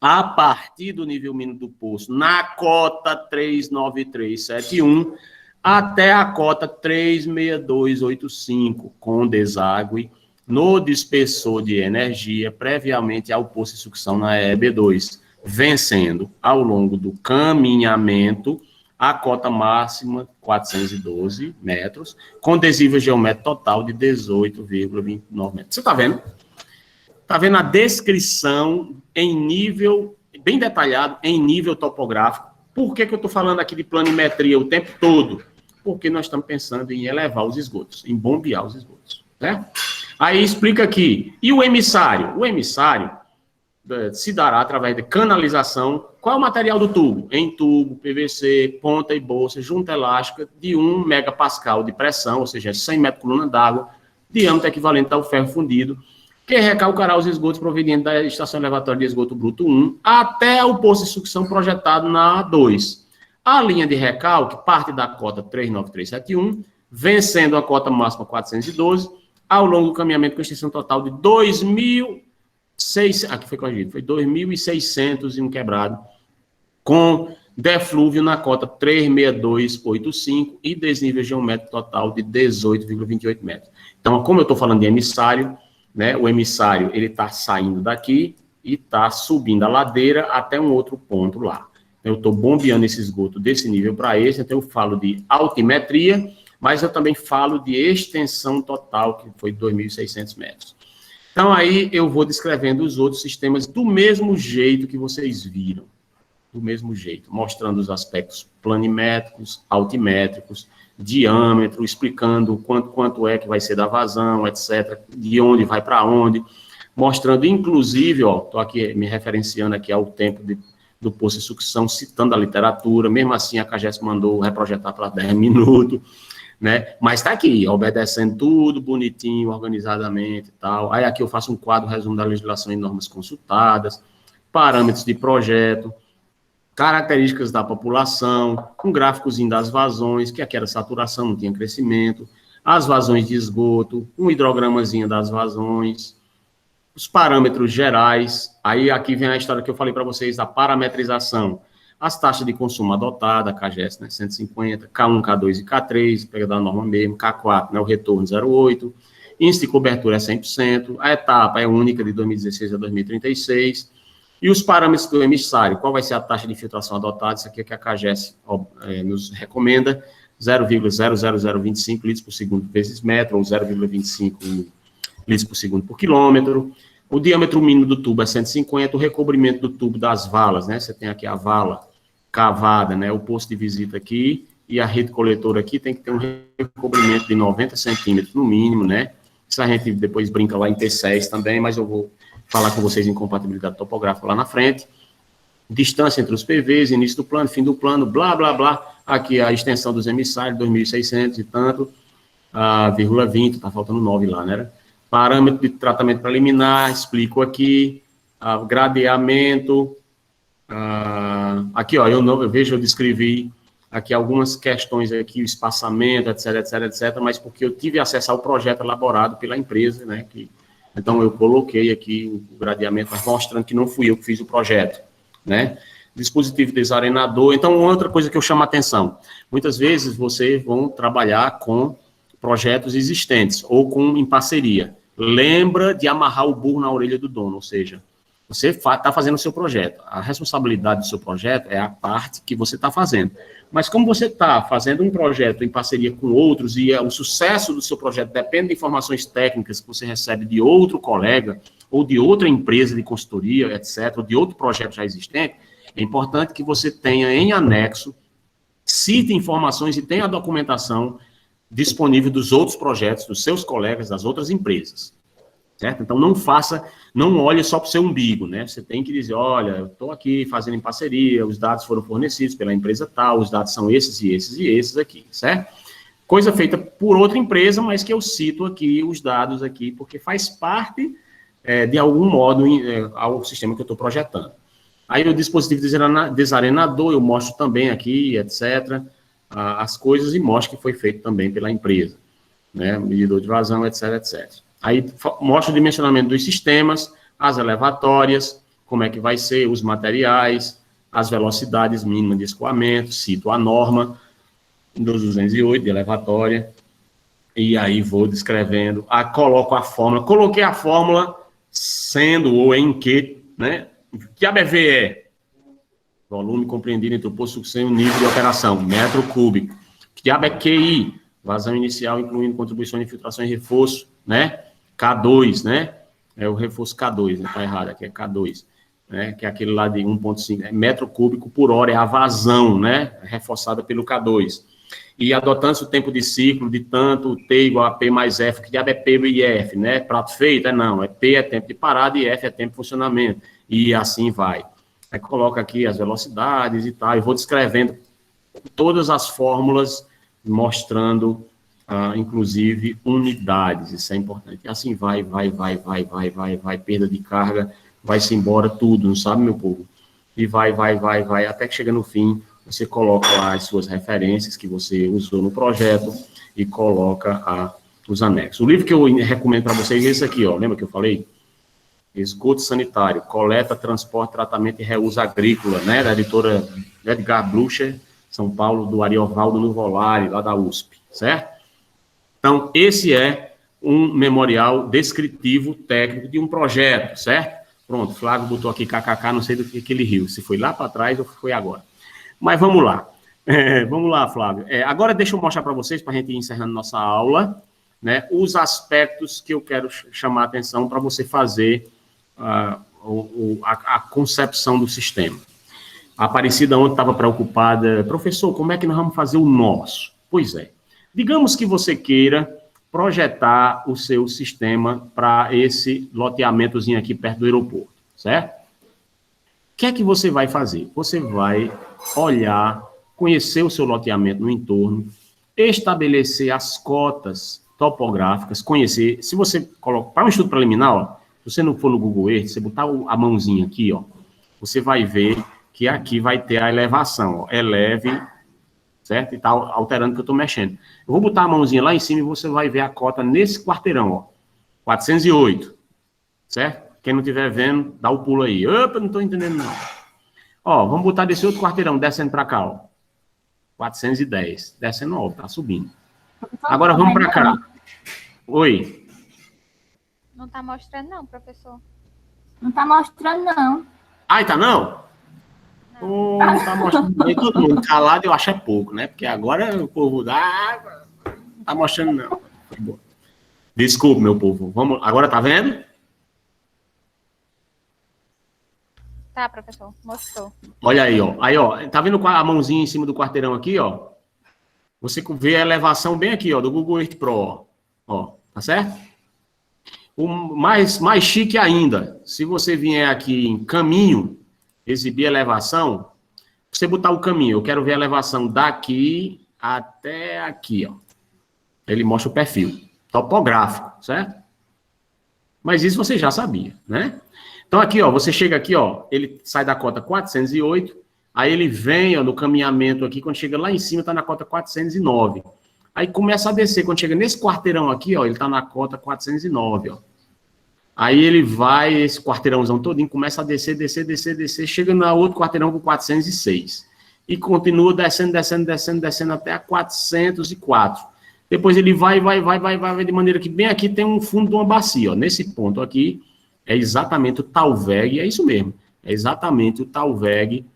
a partir do nível mínimo do poço, na cota 39371, até a cota 36285, com deságue no dispersor de energia previamente ao poço de sucção na EB2, vencendo, ao longo do caminhamento, a cota máxima, 412 metros, com adesivo geométrico total de 18,29 metros. Você está vendo? Está vendo a descrição em nível, bem detalhado, em nível topográfico. Por que eu estou falando aqui de planimetria o tempo todo? Porque nós estamos pensando em elevar os esgotos, em bombear os esgotos, né? Aí explica aqui. E o emissário? O emissário se dará através de canalização. Qual é o material do tubo? Em tubo, PVC, ponta e bolsa, junta elástica de 1 megapascal de pressão, ou seja, 100 metros coluna d'água, diâmetro equivalente ao ferro fundido, que recalcará os esgotos provenientes da estação elevatória de esgoto bruto 1 até o poço de sucção projetado na A2. A linha de recalque parte da cota 39371, vencendo a cota máxima 412, ao longo do caminhamento com extensão total de 2.600, aqui foi corrigido, foi 2.600 e um quebrado, com deflúvio na cota 36285 e desnível geométrico total de 18,28 metros. Então, como eu estou falando de emissário, né, o emissário ele está saindo daqui e está subindo a ladeira até um outro ponto lá. Eu estou bombeando esse esgoto desse nível para esse, então eu falo de altimetria, mas eu também falo de extensão total, que foi 2.600 metros. Então, aí eu vou descrevendo os outros sistemas do mesmo jeito que vocês viram. Do mesmo jeito, mostrando os aspectos planimétricos, altimétricos, diâmetro, explicando quanto é que vai ser da vazão, etc., de onde vai para onde, mostrando, inclusive, estou aqui me referenciando aqui ao tempo do poço de sucção, citando a literatura. Mesmo assim, a CAGES mandou reprojetar para 10 minutos, né? Mas está aqui, obedecendo tudo bonitinho, organizadamente e tal. Aí aqui eu faço um quadro, resumo da legislação e normas consultadas, parâmetros de projeto, características da população, um gráficozinho das vazões, que aqui era saturação, não tinha crescimento, as vazões de esgoto, um hidrogramazinho das vazões, os parâmetros gerais. Aí aqui vem a história que eu falei para vocês da parametrização. As taxas de consumo adotadas, CAGES, né, 150, K1, K2 e K3, pega da norma mesmo, K4, né, o retorno 0,8, índice de cobertura é 100%, a etapa é única de 2016 a 2036, e os parâmetros do emissário, qual vai ser a taxa de filtração adotada, isso aqui é que a CAGES nos recomenda, 0,00025 litros por segundo vezes metro, ou 0,25 litros por segundo por quilômetro. O diâmetro mínimo do tubo é 150, o recobrimento do tubo das valas, né? Você tem aqui a vala cavada, né? O posto de visita aqui e a rede coletora aqui tem que ter um recobrimento de 90 centímetros no mínimo, né? Isso a gente depois brinca lá em T6 também, mas eu vou falar com vocês em compatibilidade topográfica lá na frente. Distância entre os PVs, início do plano, fim do plano, blá, blá, blá. Aqui a extensão dos emissários, 2.600 e tanto, a vírgula 20, tá faltando 9 lá, né? Parâmetro de tratamento preliminar, explico aqui, gradeamento, aqui, ó, eu vejo, eu descrevi aqui algumas questões aqui, o espaçamento, etc, etc, etc, mas porque eu tive acesso ao projeto elaborado pela empresa, né, então eu coloquei aqui o gradeamento, mas mostrando que não fui eu que fiz o projeto, né, dispositivo desarenador. Então, outra coisa que eu chamo a atenção, muitas vezes vocês vão trabalhar com projetos existentes, ou em parceria. Lembra de amarrar o burro na orelha do dono, ou seja, você está fazendo o seu projeto. A responsabilidade do seu projeto é a parte que você está fazendo. Mas como você está fazendo um projeto em parceria com outros e o sucesso do seu projeto depende de informações técnicas que você recebe de outro colega ou de outra empresa de consultoria, etc., ou de outro projeto já existente, é importante que você tenha em anexo, cite informações e tenha a documentação disponível dos outros projetos, dos seus colegas, das outras empresas, certo? Então, não olhe só para o seu umbigo, né? Você tem que dizer, olha, eu estou aqui fazendo em parceria, os dados foram fornecidos pela empresa tal, os dados são esses e esses e esses aqui, certo? Coisa feita por outra empresa, mas que eu cito aqui os dados aqui, porque faz parte, de algum modo, ao sistema que eu estou projetando. Aí, o dispositivo desarenador, eu mostro também aqui, etc., as coisas e mostra que foi feito também pela empresa, né, medidor de vazão, etc, etc. Aí mostra o dimensionamento dos sistemas, as elevatórias, como é que vai ser, os materiais, as velocidades mínimas de escoamento, cito a norma dos 208 de elevatória, e aí vou descrevendo, coloco a fórmula, coloquei a fórmula sendo ou em que, né, que a BV é volume compreendido entre o poço de sucção e o nível de operação, metro cúbico. Que diabo é QI? Vazão inicial, incluindo contribuição de infiltração e reforço, né? K2, né? É o reforço K2, né? Tá errado, aqui é K2, né? Que é aquele lá de 1,5, metro cúbico por hora, é a vazão, né? Reforçada pelo K2. E adotando-se o tempo de ciclo de tanto T igual a P mais F, que diabo é P e F, né? Prato feito? Não, é P é tempo de parada e F é tempo de funcionamento. E assim vai. Aí coloca aqui as velocidades e tal, e vou descrevendo todas as fórmulas, mostrando, inclusive, unidades, isso é importante. E assim vai, perda de carga, vai-se embora tudo, não sabe, meu povo? E vai, até que chega no fim, você coloca lá as suas referências que você usou no projeto e coloca os anexos. O livro que eu recomendo para vocês é esse aqui, ó, lembra que eu falei? Esgoto sanitário, coleta, transporte, tratamento e reuso agrícola, né, da editora Edgar Blucher, São Paulo, do Ariovaldo Nuvolari, lá da USP, certo? Então, esse é um memorial descritivo técnico de um projeto, certo? Pronto, Flávio botou aqui kkk, não sei do que ele riu, se foi lá para trás ou foi agora. Mas vamos lá. Vamos lá, Flávio. Agora deixa eu mostrar para vocês, para a gente ir encerrando nossa aula, né, os aspectos que eu quero chamar a atenção para você fazer a concepção do sistema. A Aparecida ontem estava preocupada, professor, como é que nós vamos fazer o nosso? Pois é, digamos que você queira projetar o seu sistema para esse loteamentozinho aqui perto do aeroporto, certo? que é que você vai fazer? Você vai olhar, conhecer o seu loteamento no entorno, estabelecer as cotas topográficas, conhecer. Se você coloca para um estudo preliminar, ó, se você não for no Google Earth, você botar a mãozinha aqui, ó, você vai ver que aqui vai ter a elevação, ó, eleve, certo? E está alterando que eu estou mexendo. Eu vou botar a mãozinha lá em cima e você vai ver a cota nesse quarteirão, ó, 408, certo? Quem não estiver vendo, dá o pulo aí. Opa, não estou entendendo não. Ó, vamos botar desse outro quarteirão, descendo para cá, ó. 410, descendo, ó, tá subindo. Agora vamos para cá. Oi. Não tá mostrando não, professor. Não tá mostrando, não. Ai, tá não? Não. Não tá mostrando bem, todo mundo calado, eu acho é pouco, né? Porque agora o povo dá, não tá mostrando não. Desculpe, meu povo. Vamos, agora tá vendo? Tá, professor, mostrou. Olha aí, ó. Aí, ó, tá vendo a mãozinha em cima do quarteirão aqui, ó? Você vê a elevação bem aqui, ó, do Google Earth Pro, ó. Ó, tá certo? O mais chique ainda, se você vier aqui em caminho, exibir elevação, você botar o caminho, eu quero ver a elevação daqui até aqui, ó. Ele mostra o perfil topográfico, certo? Mas isso você já sabia, né? Então aqui, ó, você chega aqui, ó, ele sai da cota 408, aí ele vem, ó, no caminhamento aqui, quando chega lá em cima, tá na cota 409. Aí começa a descer, quando chega nesse quarteirão aqui, ó, ele tá na cota 409, ó. Aí ele vai, esse quarteirãozão todinho, começa a descer, chega no outro quarteirão com 406. E continua descendo até a 404. Depois ele vai, de maneira que bem aqui tem um fundo de uma bacia, ó. Nesse ponto aqui, é exatamente o talveg, é isso mesmo, é exatamente o talveg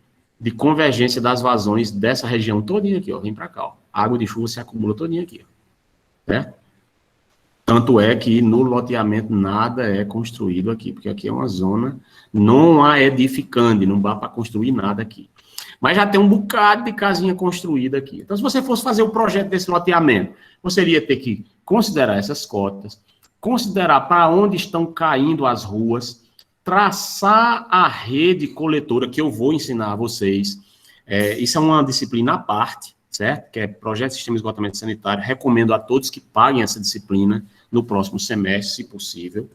de convergência das vazões dessa região todinha aqui, ó, vem para cá, ó. A água de chuva se acumula todinha aqui, ó, né? Tanto é que no loteamento nada é construído aqui, porque aqui é uma zona não há edificante, não dá para construir nada aqui. Mas já tem um bocado de casinha construída aqui. Então, se você fosse fazer o projeto desse loteamento, você iria ter que considerar essas cotas, considerar para onde estão caindo as ruas, traçar a rede coletora, que eu vou ensinar a vocês. Isso é uma disciplina à parte, certo? Que é Projeto de Sistema de Esgotamento Sanitário. Recomendo a todos que paguem essa disciplina no próximo semestre, se possível.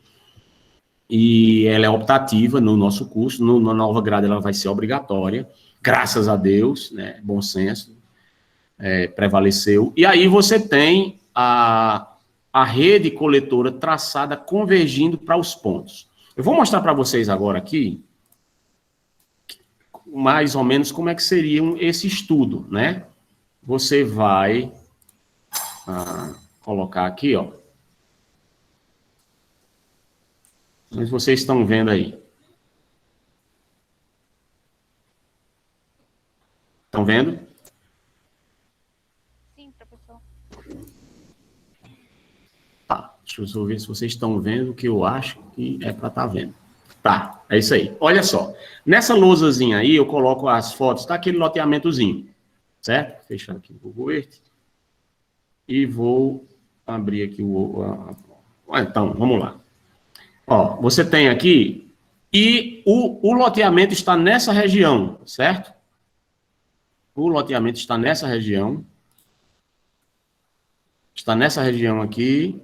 E ela é optativa no nosso curso. Na nova grade ela vai ser obrigatória. Graças a Deus, né? Bom senso prevaleceu. E aí você tem a rede coletora traçada convergindo para os pontos. Eu vou mostrar para vocês agora aqui, mais ou menos, como é que seria esse estudo, né? Você vai colocar aqui, ó. Mas vocês estão vendo aí. Estão vendo? Sim, professor. Tá, deixa eu só ver se vocês estão vendo o que eu acho que é para estar vendo. Tá, é isso aí. Olha só, nessa lousazinha aí eu coloco as fotos, tá aquele loteamentozinho, certo? Fechar aqui o Google Earth. E vou abrir aqui então, vamos lá. Ó, você tem aqui, e o loteamento está nessa região, certo? O loteamento está nessa região. Está nessa região aqui.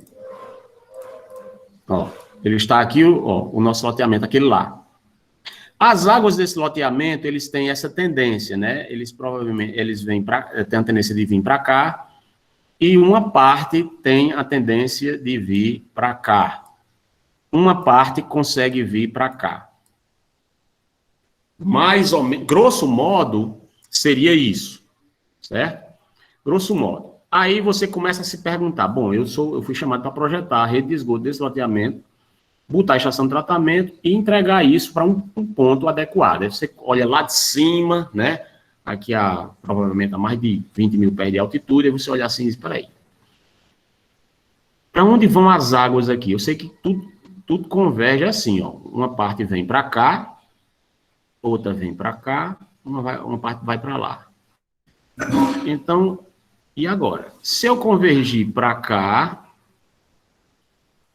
Ó, ele está aqui, ó, o nosso loteamento, aquele lá. As águas desse loteamento, eles têm essa tendência, né? Eles provavelmente, têm a tendência de vir para cá, e uma parte tem a tendência de vir para cá. Uma parte consegue vir para cá. Mais ou menos, grosso modo, seria isso, certo? Grosso modo. Aí você começa a se perguntar, bom, eu fui chamado para projetar a rede de esgoto desse loteamento, botar a estação de tratamento e entregar isso para um ponto adequado. Aí você olha lá de cima, né? Aqui provavelmente a mais de 20 mil pés de altitude, aí você olha assim e diz, peraí, para onde vão as águas aqui? Eu sei que tudo converge assim, ó. Uma parte vem para cá, outra vem para cá, uma parte vai para lá. Então, e agora? Se eu convergir para cá,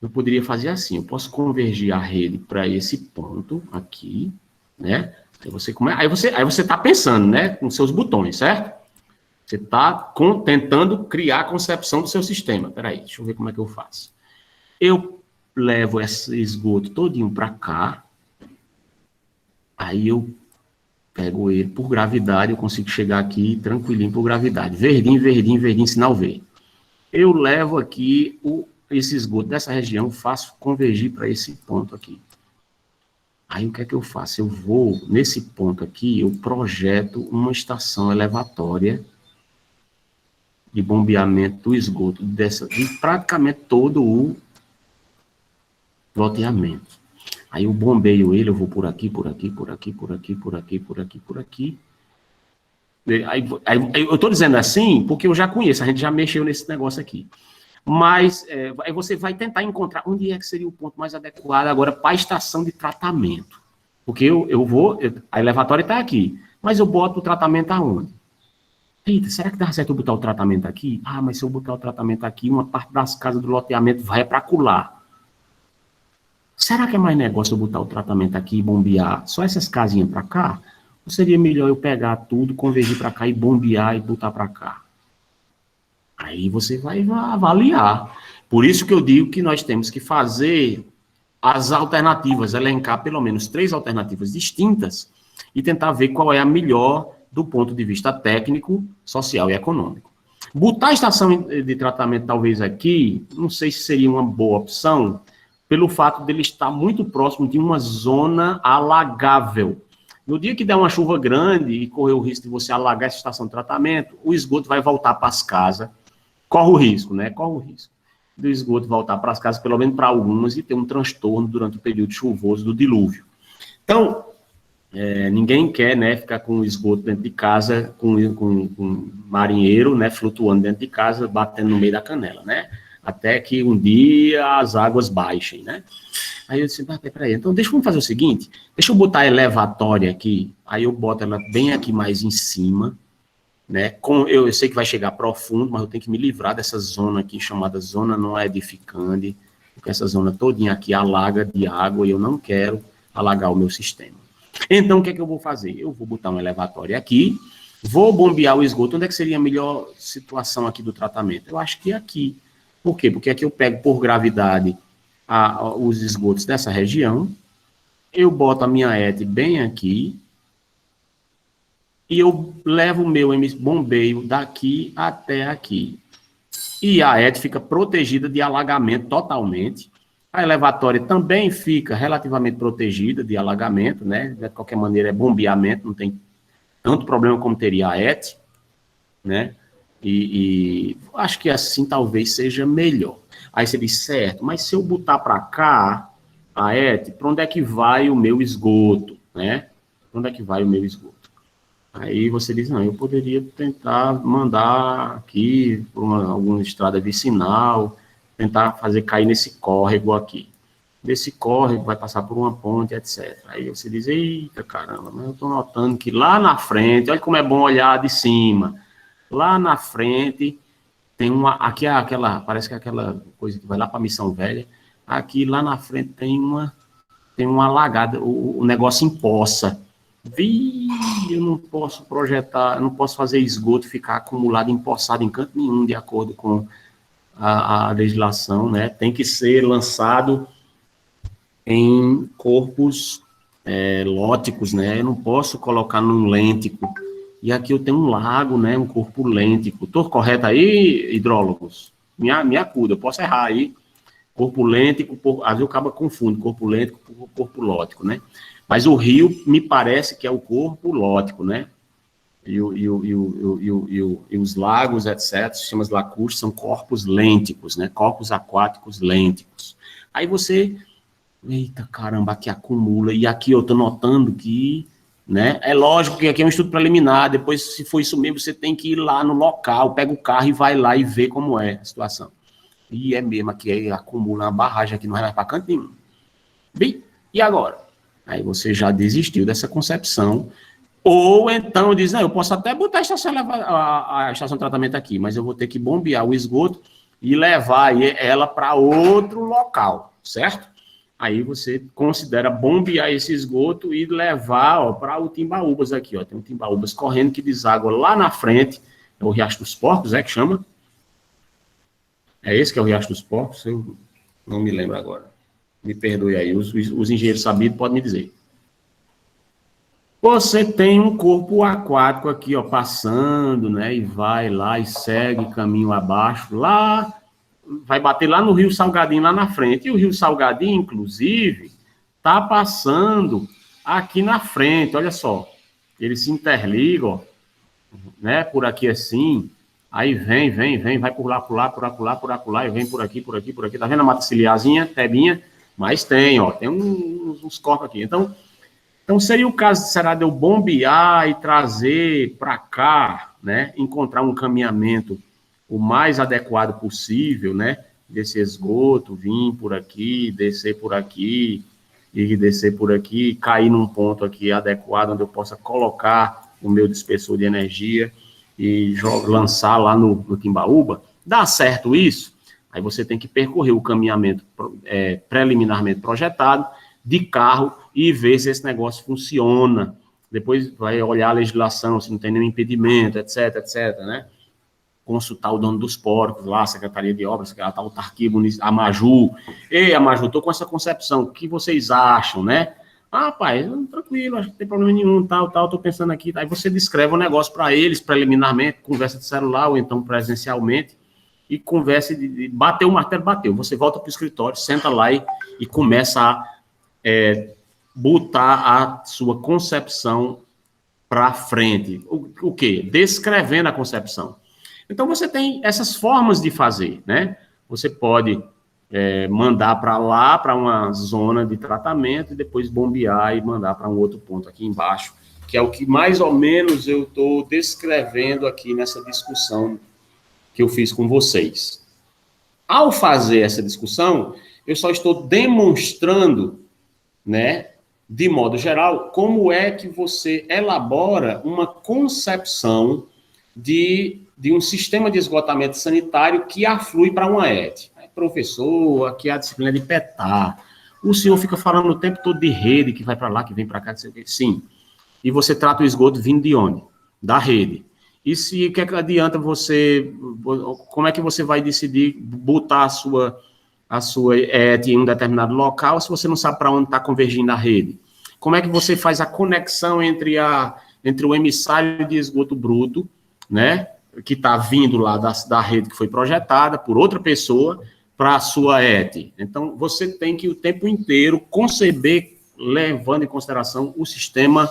eu poderia fazer assim, eu posso convergir a rede para esse ponto aqui, né? Aí você está pensando, né, com seus botões, certo? Você está tentando criar a concepção do seu sistema. Peraí, deixa eu ver como é que eu faço. Eu levo esse esgoto todinho para cá, aí eu pego ele por gravidade, eu consigo chegar aqui tranquilinho por gravidade. Verdinho, verdinho, verdinho, sinal verde. Eu levo aqui esse esgoto dessa região, faço convergir para esse ponto aqui. Aí o que é que eu faço? Eu vou, nesse ponto aqui, eu projeto uma estação elevatória de bombeamento do esgoto, de praticamente todo o loteamento. Aí eu bombeio ele, eu vou por aqui, por aqui, por aqui, por aqui, por aqui, por aqui, por aqui. Aí eu estou dizendo assim porque eu já conheço, a gente já mexeu nesse negócio aqui. Mas aí você vai tentar encontrar onde é que seria o ponto mais adequado agora para a estação de tratamento. Porque a elevatória está aqui, mas eu boto o tratamento aonde? Eita, será que dá certo eu botar o tratamento aqui? Ah, mas se eu botar o tratamento aqui, uma parte das casas do loteamento vai para acolá. Será que é mais negócio eu botar o tratamento aqui e bombear só essas casinhas para cá? Ou seria melhor eu pegar tudo, convergir para cá e bombear e botar para cá? Aí você vai avaliar. Por isso que eu digo que nós temos que fazer as alternativas, elencar pelo menos 3 alternativas distintas e tentar ver qual é a melhor do ponto de vista técnico, social e econômico. Botar a estação de tratamento talvez aqui, não sei se seria uma boa opção, pelo fato dele estar muito próximo de uma zona alagável. No dia que der uma chuva grande e correr o risco de você alagar essa estação de tratamento, o esgoto vai voltar para as casas. Corre o risco, né? Corre o risco do esgoto voltar para as casas, pelo menos para algumas, e ter um transtorno durante o período chuvoso do dilúvio. Então, ninguém quer, né, ficar com o esgoto dentro de casa, com marinheiro, né, flutuando dentro de casa, batendo no meio da canela, né? Até que um dia as águas baixem, né? Aí eu disse, peraí, então vamos fazer o seguinte, deixa eu botar a elevatória aqui, aí eu boto ela bem aqui mais em cima, né? Eu sei que vai chegar profundo, mas eu tenho que me livrar dessa zona aqui, chamada zona não edificante, porque essa zona todinha aqui alaga de água e eu não quero alagar o meu sistema. Então, o que é que eu vou fazer? Eu vou botar um elevatório aqui, vou bombear o esgoto. Onde é que seria a melhor situação aqui do tratamento? Eu acho que é aqui. Por quê? Porque aqui eu pego por gravidade os esgotos dessa região, eu boto a minha ET bem aqui, e eu levo o meu bombeio daqui até aqui. E a ET fica protegida de alagamento totalmente. A elevatória também fica relativamente protegida de alagamento, né? De qualquer maneira é bombeamento, não tem tanto problema como teria a ET, né? E acho que assim talvez seja melhor. Aí você diz, certo, mas se eu botar para cá a ET, para onde é que vai o meu esgoto, né? Para onde é que vai o meu esgoto? Aí você diz, não, eu poderia tentar mandar aqui por alguma estrada vicinal, tentar fazer cair nesse córrego aqui. Desse córrego vai passar por uma ponte, etc. Aí você diz, eita caramba, mas eu estou notando que lá na frente, olha como é bom olhar de cima, lá na frente tem aqui é aquela, parece que é aquela coisa que vai lá para a Missão Velha, aqui lá na frente tem uma alagada, o negócio empoça. Eu não posso projetar, eu não posso fazer esgoto ficar acumulado, empoçado em canto nenhum, de acordo com a legislação, né? Tem que ser lançado em corpos lóticos, né? Eu não posso colocar num lêntico. E aqui eu tenho um lago, né? Um corpo lêntico. Estou correto aí, hidrólogos? Me acuda, eu posso errar aí. Corpo lêntico, às vezes eu acabo confundindo corpo lêntico com corpo lótico, né? Mas o rio me parece que é o corpo lótico, né? E os lagos, etc., sistemas lacustres, são corpos lênticos, né? Corpos aquáticos lênticos. Aí você, eita caramba, aqui acumula, e aqui eu estou notando que, né? É lógico que aqui é um estudo preliminar, depois, se for isso mesmo, você tem que ir lá no local, pega o carro e vai lá e vê como é a situação. E é mesmo, aqui acumula uma barragem, aqui não vai mais para canto nenhum. Bem, e agora? Aí você já desistiu dessa concepção, ou então diz, não, eu posso até botar a estação de tratamento aqui, mas eu vou ter que bombear o esgoto e levar ela para outro local, certo? aí você considera bombear esse esgoto e levar para o Timbaúbas aqui, ó. Tem um Timbaúbas correndo que deságua lá na frente, é o Riacho dos Porcos, que chama? É esse que é o Riacho dos Porcos? Eu não me lembro agora. Me perdoe aí, os engenheiros sabidos podem me dizer. Você tem um corpo aquático aqui, ó, passando, né, e vai lá e segue caminho abaixo, lá, vai bater lá no Rio Salgadinho, lá na frente. E o Rio Salgadinho, inclusive, tá passando aqui na frente, olha só. Ele se interliga, ó, né, por aqui assim, aí vem, vai por lá, e vem por aqui. Tá vendo a mata ciliarzinha, tebinha? Mas tem, ó, tem uns corpos aqui. Então, seria o caso, será de eu bombear e trazer para cá, né, encontrar um caminhamento o mais adequado possível, né, desse esgoto, vir por aqui, descer por aqui, e descer por aqui, cair num ponto aqui adequado, onde eu possa colocar o meu dispersor de energia e lançar lá no Timbaúba. Dá certo isso? Aí você tem que percorrer o caminhamento preliminarmente projetado, de carro, e ver se esse negócio funciona. Depois vai olhar a legislação, se não tem nenhum impedimento, etc, né? Consultar o dono dos porcos lá, a Secretaria de Obras, a autarquia, a Maju. Ei, a Maju, estou com essa concepção, o que vocês acham, né? Ah, pai, tranquilo, acho que não tem problema nenhum, estou pensando aqui. Aí você descreve o negócio para eles, preliminarmente, conversa de celular ou então presencialmente, e conversa de bater o martelo, bateu. Você volta para o escritório, senta lá e começa a botar a sua concepção para frente. O quê? Descrevendo a concepção. Então, você tem essas formas de fazer, né? Você pode mandar para lá, para uma zona de tratamento, e depois bombear e mandar para um outro ponto aqui embaixo, que é o que mais ou menos eu estou descrevendo aqui nessa discussão que eu fiz com vocês. Ao fazer essa discussão, eu só estou demonstrando, né, de modo geral, como é que você elabora uma concepção de um sistema de esgotamento sanitário que aflui para uma ET. Professor, aqui é a disciplina de PETAR. O senhor fica falando o tempo todo de rede, que vai para lá, que vem para cá, não sei o quê. Sim. E você trata o esgoto vindo de onde? Da rede. E se o que adianta você... Como é que você vai decidir botar a sua ET em um determinado local se você não sabe para onde está convergindo a rede? Como é que você faz a conexão entre o emissário de esgoto bruto, né, que está vindo lá da rede que foi projetada por outra pessoa, para a sua ET? Então, você tem que o tempo inteiro conceber, levando em consideração o sistema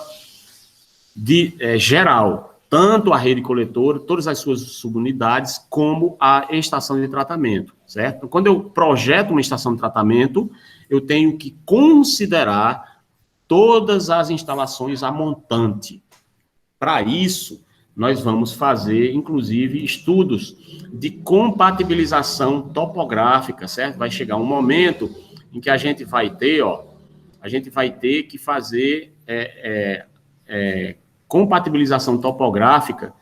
geral, tanto a rede coletora, todas as suas subunidades, como a estação de tratamento, certo? Então, quando eu projeto uma estação de tratamento, eu tenho que considerar todas as instalações a montante. Para isso, nós vamos fazer, inclusive, estudos de compatibilização topográfica, certo? Vai chegar um momento em que a gente vai ter que fazer compatibilização topográfica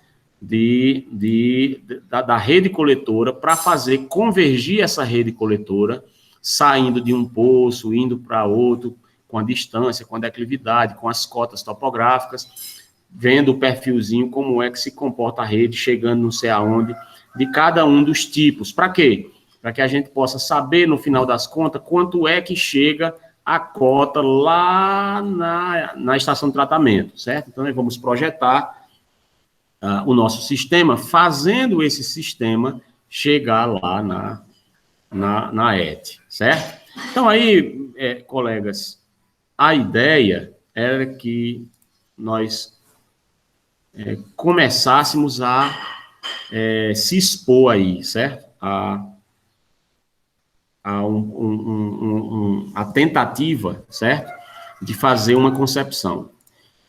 da rede coletora para fazer convergir essa rede coletora, saindo de um poço, indo para outro, com a distância, com a declividade, com as cotas topográficas, vendo o perfilzinho, como é que se comporta a rede, chegando não sei aonde, de cada um dos tipos. Para quê? Para que a gente possa saber, no final das contas, quanto é que chega a cota lá na estação de tratamento, certo? Então, nós vamos projetar o nosso sistema, fazendo esse sistema chegar lá na ET, certo? Então, aí, colegas, a ideia era que nós começássemos a se expor aí, certo? A tentativa, certo? De fazer uma concepção.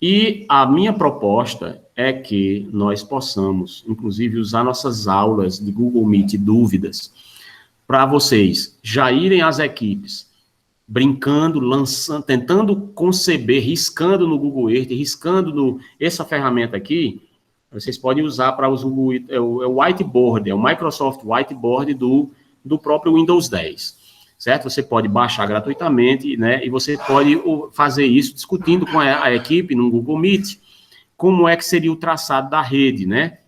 E a minha proposta é que nós possamos, inclusive, usar nossas aulas de Google Meet dúvidas para vocês já irem às equipes, brincando, lançando, tentando conceber, riscando no Google Earth, riscando essa ferramenta aqui. Vocês podem usar para o Whiteboard, é o Microsoft Whiteboard do próprio Windows 10. certo? Você pode baixar gratuitamente, né? E você pode fazer isso discutindo com a equipe no Google Meet, como é que seria o traçado da rede, né?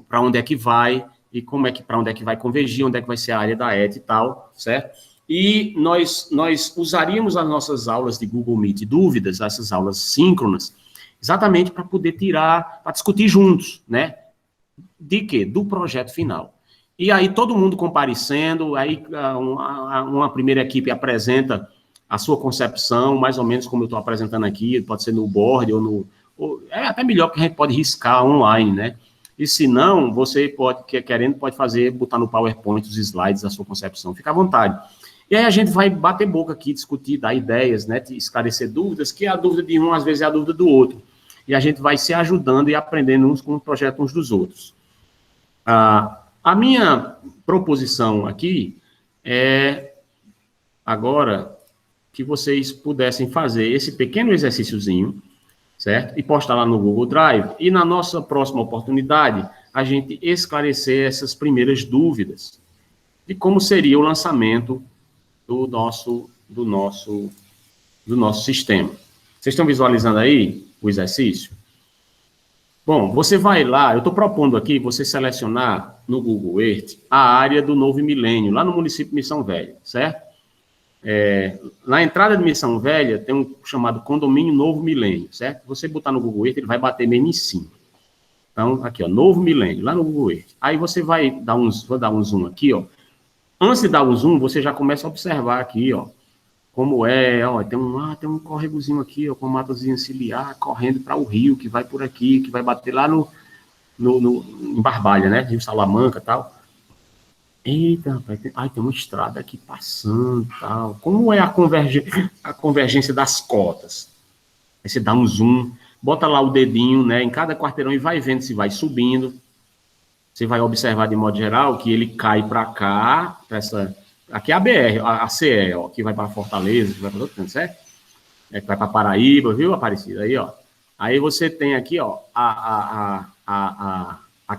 Para onde é que vai, e para onde é que vai convergir, onde é que vai ser a área da ET e tal, certo? E nós usaríamos as nossas aulas de Google Meet dúvidas, essas aulas síncronas, exatamente para poder tirar, para discutir juntos, né? De quê? Do projeto final. E aí todo mundo comparecendo, aí uma primeira equipe apresenta a sua concepção, mais ou menos como eu estou apresentando aqui, pode ser no board ou no... É até melhor porque a gente pode riscar online, né? E se não, você pode, querendo, pode fazer, botar no PowerPoint os slides da sua concepção, fica à vontade. E aí a gente vai bater boca aqui, discutir, dar ideias, né, esclarecer dúvidas, que a dúvida de um, às vezes, é a dúvida do outro. E a gente vai se ajudando e aprendendo uns com o projeto uns dos outros. A minha proposição aqui é, agora, que vocês pudessem fazer esse pequeno exercíciozinho, certo? E postar lá no Google Drive. E na nossa próxima oportunidade, a gente esclarecer essas primeiras dúvidas de como seria o lançamento do nosso sistema. Vocês estão visualizando aí o exercício? Bom, você vai lá, eu estou propondo aqui você selecionar no Google Earth a área do Novo Milênio, lá no município de Missão Velha, certo? Na entrada de Missão Velha tem um chamado Condomínio Novo Milênio, certo? Você botar no Google Earth, ele vai bater mesmo em cima. Então, aqui, ó, Novo Milênio, lá no Google Earth. Aí você vai dar vou dar um zoom aqui, ó. Antes de dar o zoom, você já começa a observar aqui, ó, como ó, tem um córregozinho aqui, ó, com uma matazinha ciliar correndo para o rio, que vai por aqui, que vai bater lá em Barbalha, né? Rio Salamanca e tal. Eita, rapaz, tem uma estrada aqui passando e tal. Como é a convergência das cotas? Aí você dá um zoom, bota lá o dedinho, né, em cada quarteirão e vai vendo se vai subindo. Você vai observar, de modo geral, que ele cai para cá, aqui é a BR, a CE, ó, que vai para Fortaleza, que vai para outro canto, certo? Que vai para Paraíba, viu, Aparecida? Aí, ó. Aí você tem aqui, ó, a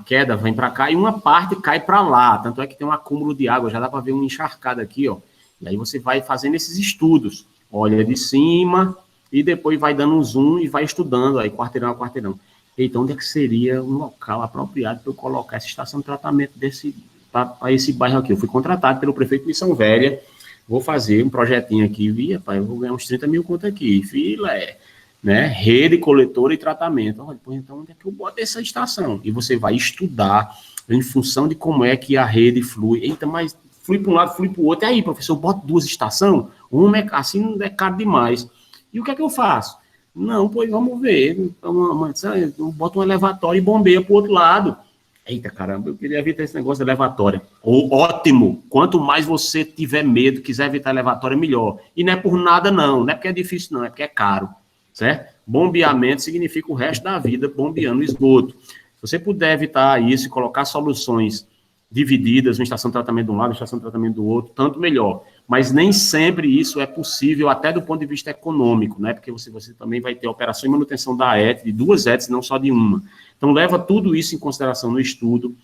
queda vem para cá e uma parte cai para lá, tanto é que tem um acúmulo de água, já dá para ver um encharcado aqui, ó. E aí você vai fazendo esses estudos, olha de cima e depois vai dando um zoom e vai estudando aí, quarteirão a quarteirão. Então, onde é que seria um local apropriado para eu colocar essa estação de tratamento para esse bairro aqui? Eu fui contratado pelo prefeito de Missão Velha, vou fazer um projetinho aqui, eu vou ganhar uns 30 mil conto aqui, né? Rede, coletora e tratamento. Olha, então, onde é que eu boto essa estação? E você vai estudar em função de como é que a rede flui. Eita, mas flui para um lado, flui para o outro. E aí, professor, eu boto duas estações? Uma assim não é caro demais. E o que é que eu faço? Não, pois vamos ver. Eu boto um elevatório e bombeia para o outro lado. Eita, caramba, eu queria evitar esse negócio de elevatória. Ótimo! Quanto mais você tiver medo, quiser evitar elevatória, melhor. E não é por nada, não. Não é porque é difícil, não. É porque é caro. Certo? Bombeamento significa o resto da vida bombeando esgoto. Se você puder evitar isso e colocar soluções divididas, uma estação de tratamento de um lado, uma estação de tratamento do outro, tanto melhor. Mas nem sempre isso é possível, até do ponto de vista econômico, né? Porque você também vai ter operação e manutenção da ET, de duas ETs, não só de uma. Então, leva tudo isso em consideração no estudo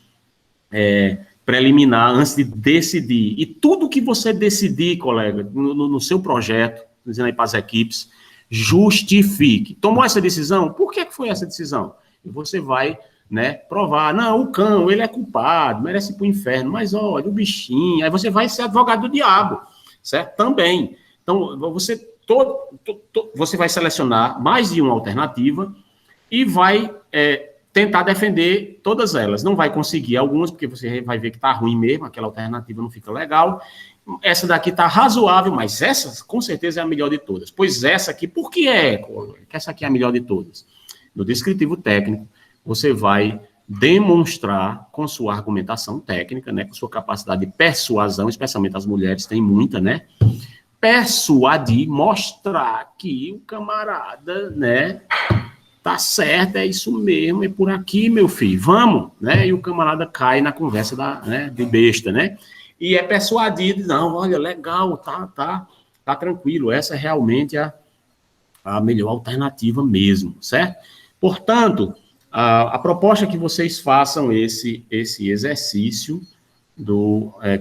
preliminar, antes de decidir. E tudo que você decidir, colega, no seu projeto, dizendo aí para as equipes, justifique. Tomou essa decisão? Por que foi essa decisão? E você vai, né, provar. Não, o cão, ele é culpado, merece ir para o inferno, mas olha, o bichinho. Aí você vai ser advogado do diabo, certo? Também. Então, você vai selecionar mais de uma alternativa e vai tentar defender todas elas. Não vai conseguir algumas, porque você vai ver que está ruim mesmo, aquela alternativa não fica legal. Essa daqui está razoável, mas essa, com certeza, é a melhor de todas. Pois essa aqui, por que essa aqui é a melhor de todas? No descritivo técnico, você vai demonstrar com sua argumentação técnica, né, com sua capacidade de persuasão, especialmente as mulheres têm muita, né? Persuadir, mostrar que o camarada, né, tá certo, é isso mesmo, é por aqui, meu filho, vamos, né? E o camarada cai na conversa de besta, né? E é persuadido, não, olha, legal, tá tranquilo, essa é realmente a melhor alternativa mesmo, certo? Portanto, a proposta é que vocês façam esse exercício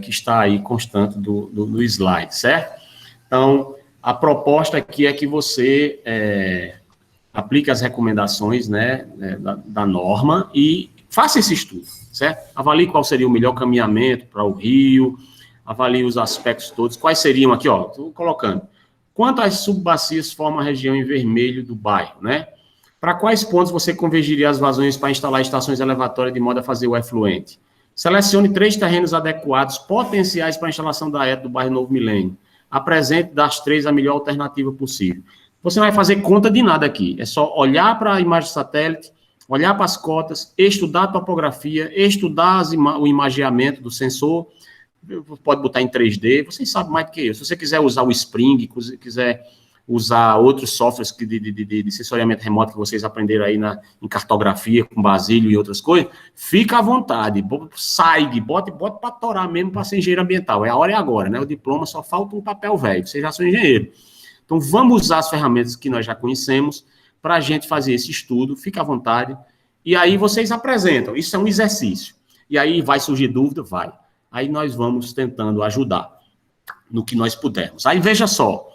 que está aí constante do slide, certo? Então, a proposta aqui é que você aplique as recomendações, né, da norma e faça esse estudo, certo? Avalie qual seria o melhor caminhamento para o rio, avalie os aspectos todos. Quais seriam aqui, ó, estou colocando. Quantas subbacias formam a região em vermelho do bairro, né? Para quais pontos você convergiria as vazões para instalar estações elevatórias de modo a fazer o efluente? Selecione 3 terrenos adequados, potenciais para a instalação da ETA do bairro Novo Milênio. Apresente das 3 a melhor alternativa possível. Você não vai fazer conta de nada aqui. É só olhar para a imagem de satélite, olhar para as cotas, estudar a topografia, estudar o imageamento do sensor. Pode botar em 3D. Vocês sabem mais do que eu. Se você quiser usar o Spring, quiser usar outros softwares de sensoriamento remoto que vocês aprenderam aí em cartografia, com Basílio e outras coisas, fica à vontade, SAIG, bote para torar mesmo para ser engenheiro ambiental, a hora é agora, né? O diploma só falta um papel velho, vocês já são engenheiro. Então, vamos usar as ferramentas que nós já conhecemos para a gente fazer esse estudo, fica à vontade, e aí vocês apresentam, isso é um exercício, e aí vai surgir dúvida? Vai. Aí nós vamos tentando ajudar no que nós pudermos. Aí, veja só,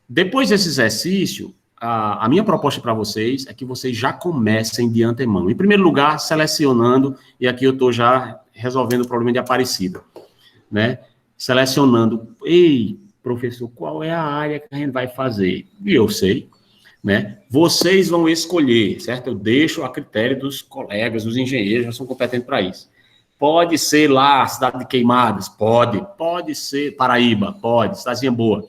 depois desse exercício, a minha proposta para vocês é que vocês já comecem de antemão. Em primeiro lugar, selecionando, e aqui eu estou já resolvendo o problema de Aparecida, né? Selecionando, ei, professor, qual é a área que a gente vai fazer? E eu sei, né? Vocês vão escolher, certo? Eu deixo a critério dos colegas, dos engenheiros, já são competentes para isso. Pode ser lá, cidade de Queimadas, pode ser Paraíba, pode, cidadezinha boa.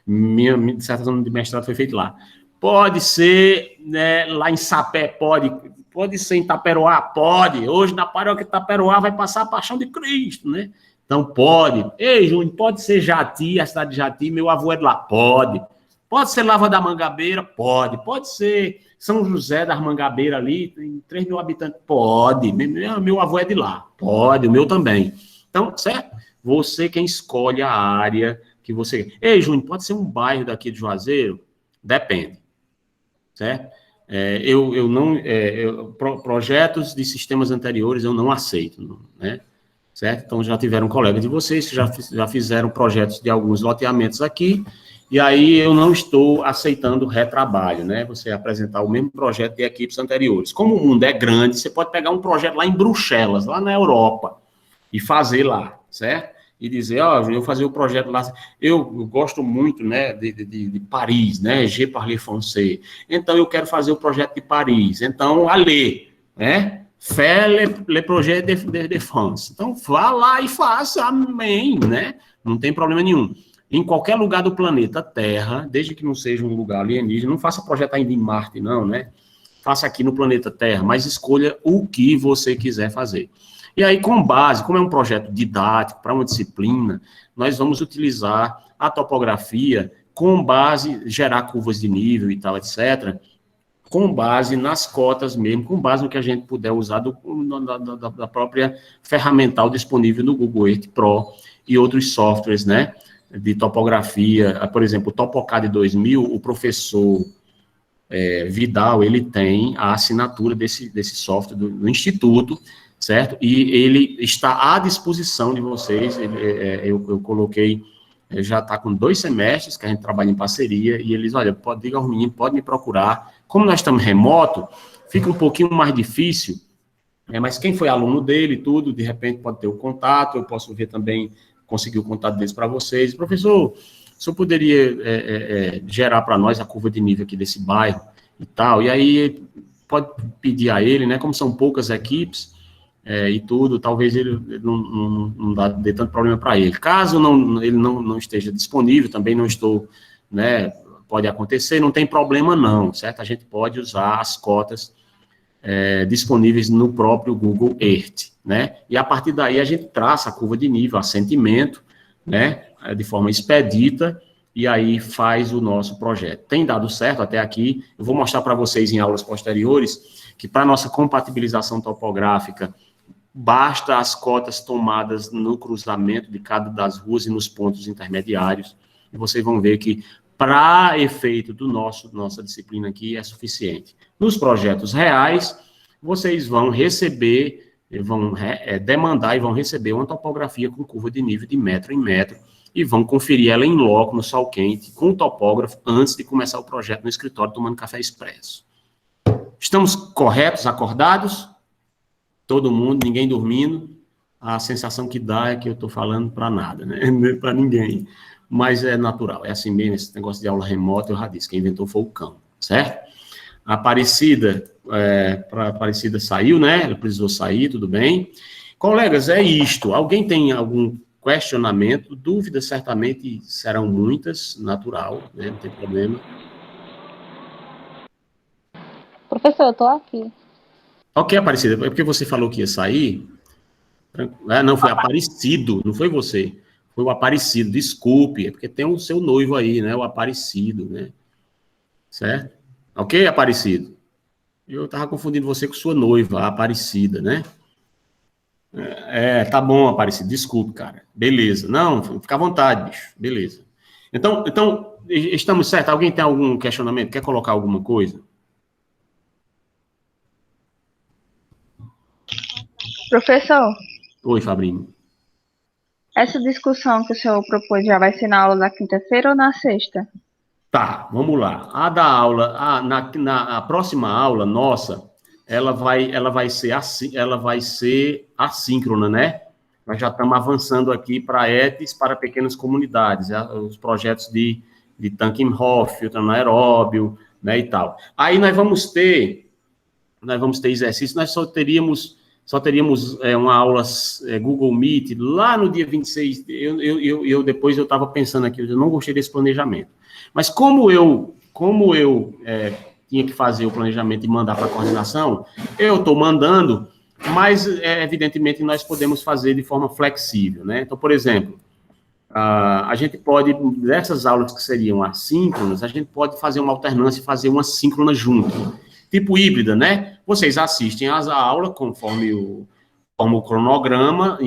Minha dissertação de mestrado foi feita lá. Pode ser, né, lá em Sapé, pode ser em Taperoá, pode. Hoje, na paróquia de Taperoá, vai passar a Paixão de Cristo, né? Então, pode. Ei, Júnior, pode ser Jati, a cidade de Jati, meu avô é de lá, pode. Pode ser Lava da Mangabeira, pode. Pode ser São José das Mangabeiras ali, tem 3 mil habitantes, pode. Meu avô é de lá, pode, o meu também. Então, certo? Você quem escolhe a área que você... Ei, Júnior, pode ser um bairro daqui de Juazeiro? Depende, certo? Projetos de sistemas anteriores eu não aceito, né? Certo? Então, já tiveram colegas de vocês que já fizeram projetos de alguns loteamentos aqui, e aí eu não estou aceitando retrabalho, né? Você apresentar o mesmo projeto de equipes anteriores. Como o mundo é grande, você pode pegar um projeto lá em Bruxelas, lá na Europa, e fazer lá, certo? E dizer, ó, eu vou fazer o projeto lá. Eu gosto muito, né, de Paris, né, G. Parler Français. Então, eu quero fazer o projeto de Paris. Então, né? Faire le projet de France. Então, vá lá e faça, amém, né? Não tem problema nenhum. Em qualquer lugar do planeta Terra, desde que não seja um lugar alienígena, não faça projeto ainda em Marte, não, né? Faça aqui no planeta Terra, mas escolha o que você quiser fazer. E aí, com base, como é um projeto didático para uma disciplina, nós vamos utilizar a topografia com base, gerar curvas de nível e tal, etc., com base nas cotas mesmo, com base no que a gente puder usar da própria ferramental disponível no Google Earth Pro e outros softwares, né, de topografia. Por exemplo, o TopoCAD 2000, o professor Vidal, ele tem a assinatura desse software do Instituto, certo? E ele está à disposição de vocês. Eu coloquei, já está com 2 semestres que a gente trabalha em parceria, e eles, olha, diga aos meninos, pode me procurar. Como nós estamos remoto, fica um pouquinho mais difícil, mas quem foi aluno dele, tudo, de repente pode ter o contato, eu posso ver também, conseguir o contato deles para vocês. Professor, o senhor poderia gerar para nós a curva de nível aqui desse bairro e tal, e aí pode pedir a ele, né, como são poucas equipes, e tudo, talvez ele não dê tanto problema para ele. Caso ele não esteja disponível, também não estou, né, pode acontecer, não tem problema não, certo? A gente pode usar as cotas disponíveis no próprio Google Earth, né? E a partir daí a gente traça a curva de nível, assentimento, né, de forma expedita, e aí faz o nosso projeto. Tem dado certo até aqui, eu vou mostrar para vocês em aulas posteriores, que para nossa compatibilização topográfica, basta as cotas tomadas no cruzamento de cada das ruas e nos pontos intermediários, e vocês vão ver que, para efeito nossa disciplina aqui, é suficiente. Nos projetos reais, vocês vão receber e vão demandar e vão receber uma topografia com curva de nível de metro em metro e vão conferir ela em loco, no sol quente, com o topógrafo, antes de começar o projeto no escritório, tomando café expresso. Estamos corretos, acordados? Todo mundo, ninguém dormindo? A sensação que dá é que eu estou falando para nada, né? Para ninguém. Mas é natural, é assim mesmo, esse negócio de aula remota, eu já disse, quem inventou foi o cão, certo? A Aparecida, Aparecida saiu, né? Ela precisou sair, tudo bem. Colegas, é isto. Alguém tem algum questionamento? Dúvidas certamente serão muitas, natural, né? Não tem problema. Professor, eu tô aqui. Ok, Aparecida, é porque você falou que ia sair? Não, foi Aparecido, não foi você. Foi o Aparecido, desculpe, é porque tem o seu noivo aí, né? O Aparecido, né? Certo? Ok, Aparecido? Eu tava confundindo você com sua noiva, a Aparecida, né? Tá bom, Aparecido, desculpe, cara. Beleza. Não, fica à vontade, bicho. Beleza. Então, estamos certos? Alguém tem algum questionamento? Quer colocar alguma coisa? Professor, Oi, Fabrinho. essa discussão que o senhor propôs já vai ser na aula da quinta-feira ou na sexta? Tá, vamos lá. A da aula, a próxima aula nossa, ela vai ser assíncrona, né? Nós já estamos avançando aqui para ETs, para pequenas comunidades, os projetos de Tank Hoff, filtro anaeróbio, né, e tal. Aí nós vamos ter exercício, nós só teríamos uma aula Google Meet lá no dia 26. Depois eu estava pensando aqui, eu não gostei desse planejamento. Mas como eu tinha que fazer o planejamento e mandar para a coordenação, eu estou mandando, mas evidentemente nós podemos fazer de forma flexível, né? Então, por exemplo, a gente pode, dessas aulas que seriam assíncronas, a gente pode fazer uma alternância e fazer uma síncrona junto. Tipo híbrida, né? Vocês assistem a aula conforme o cronograma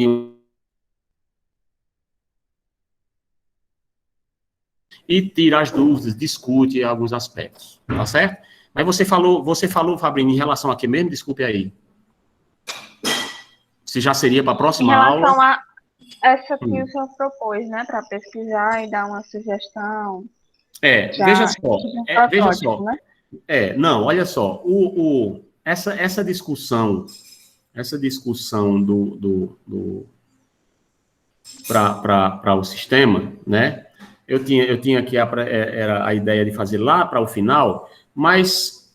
e tira as dúvidas, discute alguns aspectos, tá certo? Mas você falou, Fabrinho, em relação a quê mesmo? Desculpe aí. Se já seria para a próxima aula? Em relação a essa que o senhor propôs, né, para pesquisar e dar uma sugestão. Veja só. Veja só. Né? Não, olha só. Essa discussão para o sistema, né? Eu tinha aqui era a ideia de fazer lá para o final, mas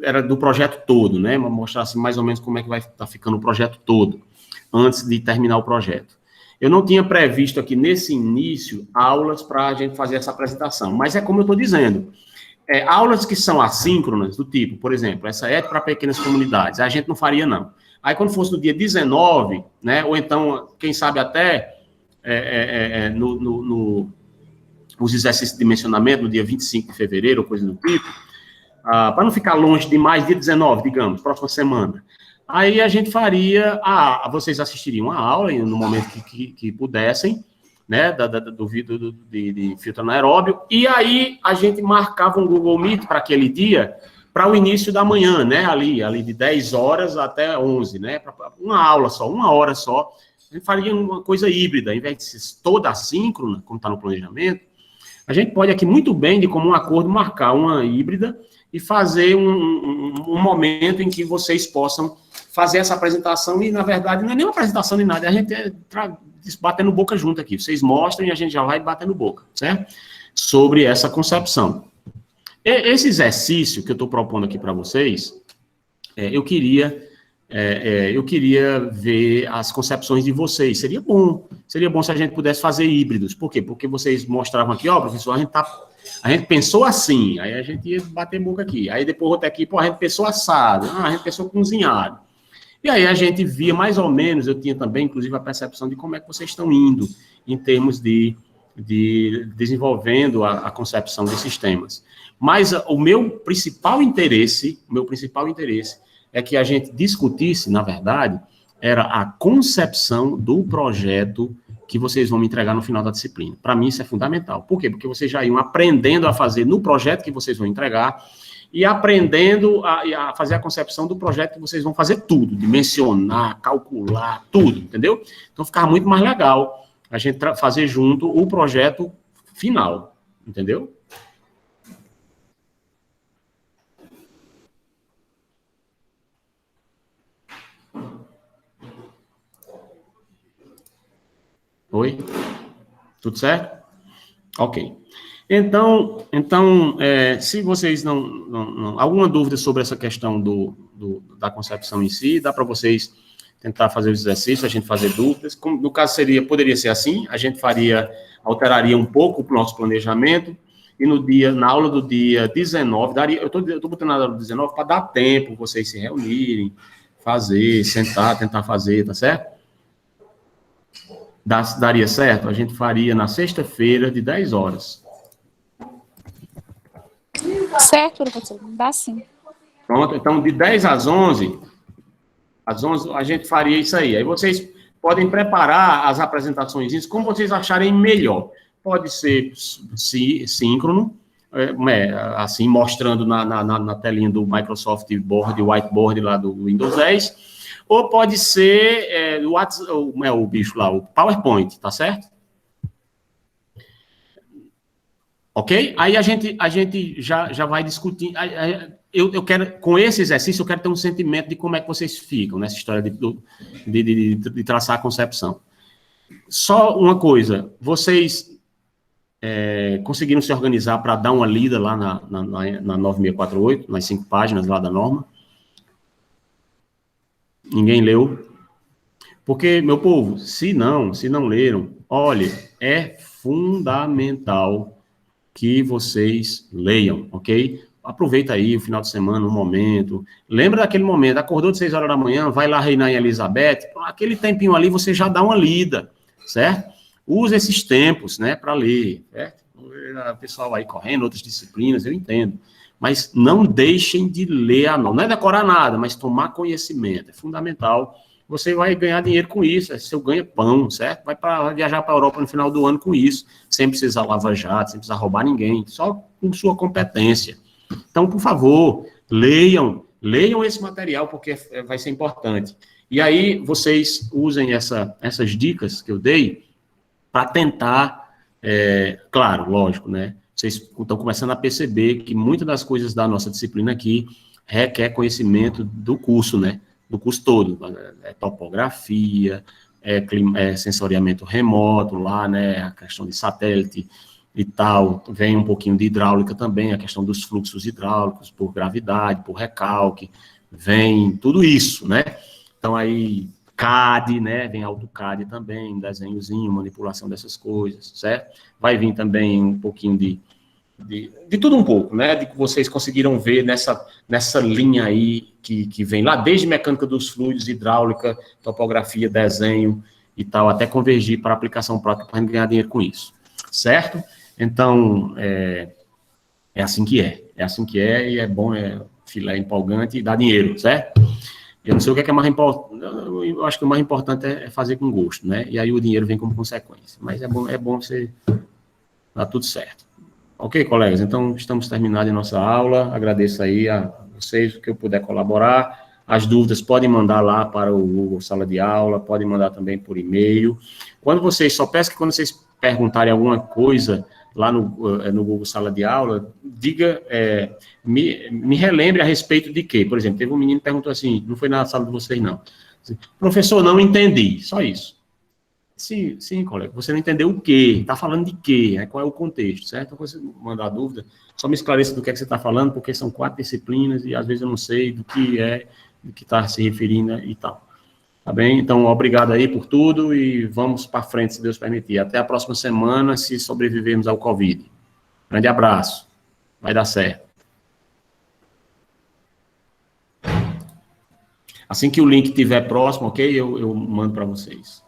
era do projeto todo, né? Mostrar assim, mais ou menos como é que vai estar ficando o projeto todo, antes de terminar o projeto. Eu não tinha previsto aqui, nesse início, aulas para a gente fazer essa apresentação, mas é como eu estou dizendo, aulas que são assíncronas, do tipo, por exemplo, essa é para pequenas comunidades, a gente não faria, não. Aí, quando fosse no dia 19, né, ou então, quem sabe até os exercícios de dimensionamento, no dia 25 de fevereiro, ou coisa do tipo, para não ficar longe demais, dia 19, digamos, próxima semana. Aí a gente faria, vocês assistiriam a aula no momento que pudessem, né, do vídeo de filtro anaeróbio, e aí a gente marcava um Google Meet para aquele dia, para o início da manhã, né, ali de 10 horas até 11, né, uma aula só, 1 hora só. A gente faria uma coisa híbrida, ao invés de ser toda assíncrona, como está no planejamento, a gente pode aqui muito bem, de comum acordo, marcar uma híbrida e fazer um momento em que vocês possam fazer essa apresentação, e, na verdade, não é nem uma apresentação nem nada, a gente batendo boca junto aqui. Vocês mostram e a gente já vai batendo boca, certo? Sobre essa concepção. Esse exercício que eu estou propondo aqui para vocês, eu queria ver as concepções de vocês. Seria bom se a gente pudesse fazer híbridos. Por quê? Porque vocês mostravam aqui, professor, a gente pensou assim, aí a gente ia bater boca aqui. Aí depois outra aqui, a gente pensou assado, a gente pensou cozinhado. E aí a gente via mais ou menos, eu tinha também, inclusive, a percepção de como é que vocês estão indo em termos de desenvolvendo a concepção desses temas. Mas o meu principal interesse é que a gente discutisse, na verdade, era a concepção do projeto que vocês vão me entregar no final da disciplina. Para mim, isso é fundamental. Por quê? Porque vocês já iam aprendendo a fazer no projeto que vocês vão entregar, e aprendendo a fazer a concepção do projeto que vocês vão fazer tudo, dimensionar, calcular, tudo, entendeu? Então, ficava muito mais legal a gente fazer junto o projeto final, entendeu? Oi? Tudo certo? Ok. Então se vocês não alguma dúvida sobre essa questão da concepção em si, dá para vocês tentar fazer os exercícios, a gente fazer dúvidas. Como, no caso, poderia ser assim, a gente alteraria um pouco o nosso planejamento, e na aula do dia 19, eu estou botando na aula do 19 para dar tempo vocês se reunirem, sentar, tentar fazer, tá certo? Daria certo? A gente faria na sexta-feira, de 10 horas. Certo, professor, dá sim. Pronto, então de 10 às 11 a gente faria isso aí. Aí vocês podem preparar as apresentações como vocês acharem melhor. Pode ser síncrono, assim, mostrando na telinha do Microsoft Board, o whiteboard lá do Windows 10, ou pode ser o bicho lá, o PowerPoint, tá certo? Ok? Aí a gente já vai discutir. Eu quero, com esse exercício, eu quero ter um sentimento de como é que vocês ficam nessa história de traçar a concepção. Só uma coisa, vocês conseguiram se organizar para dar uma lida lá na 9648, nas 5 páginas lá da norma? Ninguém leu? Porque, meu povo, se não leram, olha, é fundamental que vocês leiam, ok? Aproveita aí o final de semana, um momento. Lembra daquele momento, acordou de 6 horas da manhã, vai lá reinar em Elizabeth, aquele tempinho ali você já dá uma lida, certo? Use esses tempos, né, para ler, certo? O pessoal aí correndo, outras disciplinas, eu entendo. Mas não deixem de ler a norma. Não é decorar nada, mas tomar conhecimento. É fundamental. Você vai ganhar dinheiro com isso. É seu ganha-pão, certo? Vai viajar para a Europa no final do ano com isso. Sem precisar lava-jato, sem precisar roubar ninguém. Só com sua competência. Então, por favor, leiam esse material, porque vai ser importante. E aí, vocês usem essas dicas que eu dei para tentar, claro, lógico, né? Vocês estão começando a perceber que muitas das coisas da nossa disciplina aqui requer conhecimento do curso, né? Do curso todo. Topografia, sensoriamento remoto lá, né? A questão de satélite e tal. Vem um pouquinho de hidráulica também, a questão dos fluxos hidráulicos por gravidade, por recalque. Vem tudo isso, né? Então, aí, CAD, né? Vem AutoCAD também, desenhozinho, manipulação dessas coisas, certo? Vai vir também um pouquinho de tudo um pouco, né? De que vocês conseguiram ver nessa linha aí que vem lá desde mecânica dos fluidos, hidráulica, topografia, desenho e tal, até convergir para aplicação prática para ganhar dinheiro com isso, certo? Então, é assim que é. É assim que é e é bom, filé empolgante e dá dinheiro, certo? Eu não sei o que é mais importante, eu acho que o mais importante é fazer com gosto, né? E aí o dinheiro vem como consequência. Mas é bom você dar tudo certo. Ok, colegas? Então, estamos terminando a nossa aula. Agradeço aí a vocês, o que eu puder colaborar. As dúvidas podem mandar lá para o Google Sala de Aula, podem mandar também por e-mail. Só peço que quando vocês perguntarem alguma coisa lá no Google Sala de Aula, diga, me relembre a respeito de quê? Por exemplo, teve um menino que perguntou assim, não foi na sala de vocês, não. Professor, não entendi, só isso. Sim, colega, você não entendeu o quê? Está falando de quê? Qual é o contexto, certo? Então, você mandar dúvida, só me esclareça do que é que você está falando, porque são 4 disciplinas e às vezes eu não sei do que está se referindo e tal. Tá bem? Então, obrigado aí por tudo e vamos para frente, se Deus permitir. Até a próxima semana, se sobrevivermos ao Covid. Grande abraço. Vai dar certo. Assim que o link estiver próximo, ok? Eu mando para vocês.